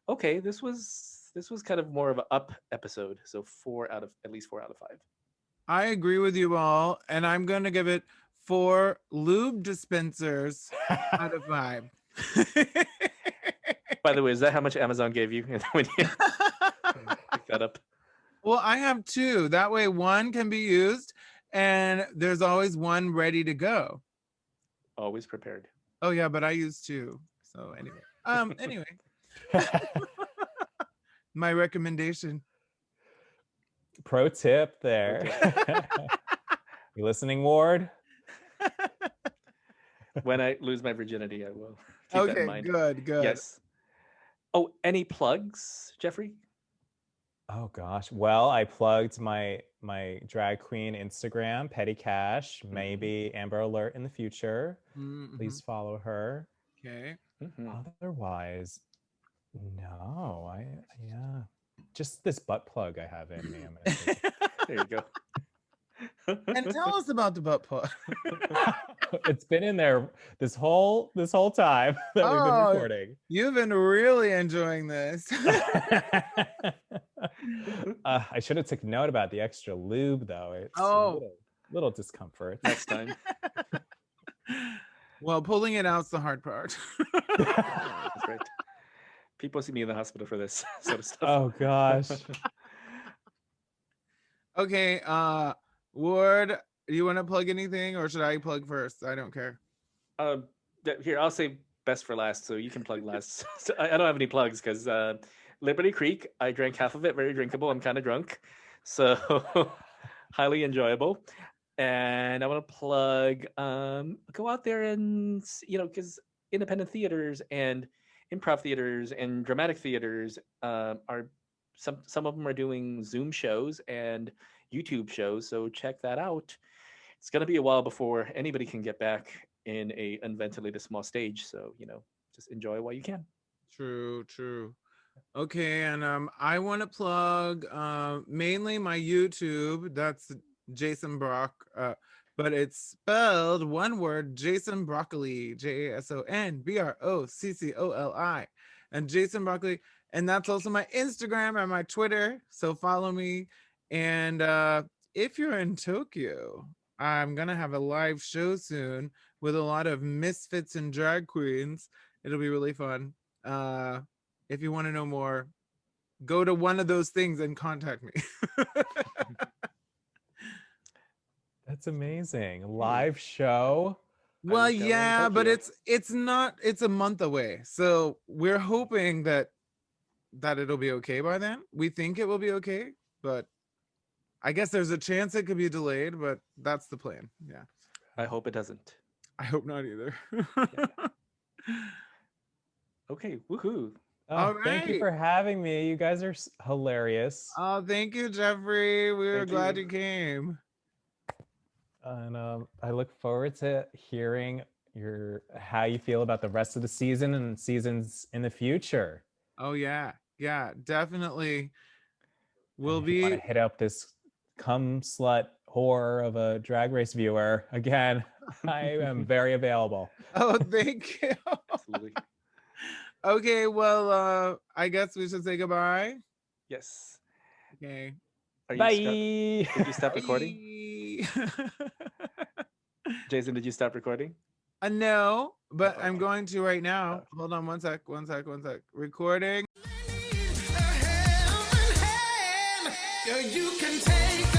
okay, this was kind of more of an up episode. So at least 4 out of 5. I agree with you all, and I'm gonna give it 4 lube dispensers out of 5. By the way, is that how much Amazon gave you when you pick that up? Well, I have 2. That way 1 can be used, and there's always 1 ready to go. Always prepared. Oh yeah, but I use 2. So anyway. My recommendation. Pro tip there. You listening, Ward? When I lose my virginity, I will keep that in mind. Good. Yes. Oh, any plugs, Jeffrey? Oh gosh. Well, I plugged my drag queen Instagram, Petty Cash, maybe Amber Alert in the future. Mm-hmm. Please follow her. Okay. Mm-hmm. Otherwise, no. Just this butt plug I have in me. There you go. And tell us about the butt plug. It's been in there this whole time that we've been recording. You've been really enjoying this. I should have taken note about the extra lube, though. It's little discomfort next time. Well, pulling it out's the hard part. That's right. People see me in the hospital for this sort of stuff. Oh gosh. Okay, Ward, do you want to plug anything, or should I plug first? I don't care. Here, I'll say best for last, so you can plug last. So I don't have any plugs because Liberty Creek, I drank half of it, very drinkable. I'm kind of drunk, so highly enjoyable. And I want to plug, go out there and, because independent theaters and improv theaters and dramatic theaters are some of them are doing Zoom shows and YouTube shows, so check that out. It's going to be a while before anybody can get back in a unventilated small stage, so just enjoy while you can. True. Okay, and I want to plug mainly my YouTube. That's Jason Brock, but it's spelled one word, Jason Broccoli, JasonBroccoli, and Jason Broccoli. And that's also my Instagram and my Twitter, so follow me. And if you're in Tokyo, I'm gonna have a live show soon with a lot of misfits and drag queens. It'll be really fun. If you want to know more, go to one of those things and contact me. That's amazing. Live show. Well, yeah, but it's a month away. So we're hoping that it'll be okay by then. We think it will be okay, but I guess there's a chance it could be delayed, but that's the plan. Yeah. I hope it doesn't. I hope not either. Okay, woohoo. Oh, thank you for having me. You guys are hilarious. Oh, thank you, Jeffrey. We were glad you came. And I look forward to hearing how you feel about the rest of the season and seasons in the future. Oh yeah, definitely. We'll want to hit up this cum slut whore of a Drag Race viewer again. I am very available. Oh, thank you. Absolutely. Okay, well, I guess we should say goodbye. Yes. Okay. Bye. Did you stop recording? Jason, did you stop recording? No, but I'm going to right now. Hold on one sec. Recording. You can take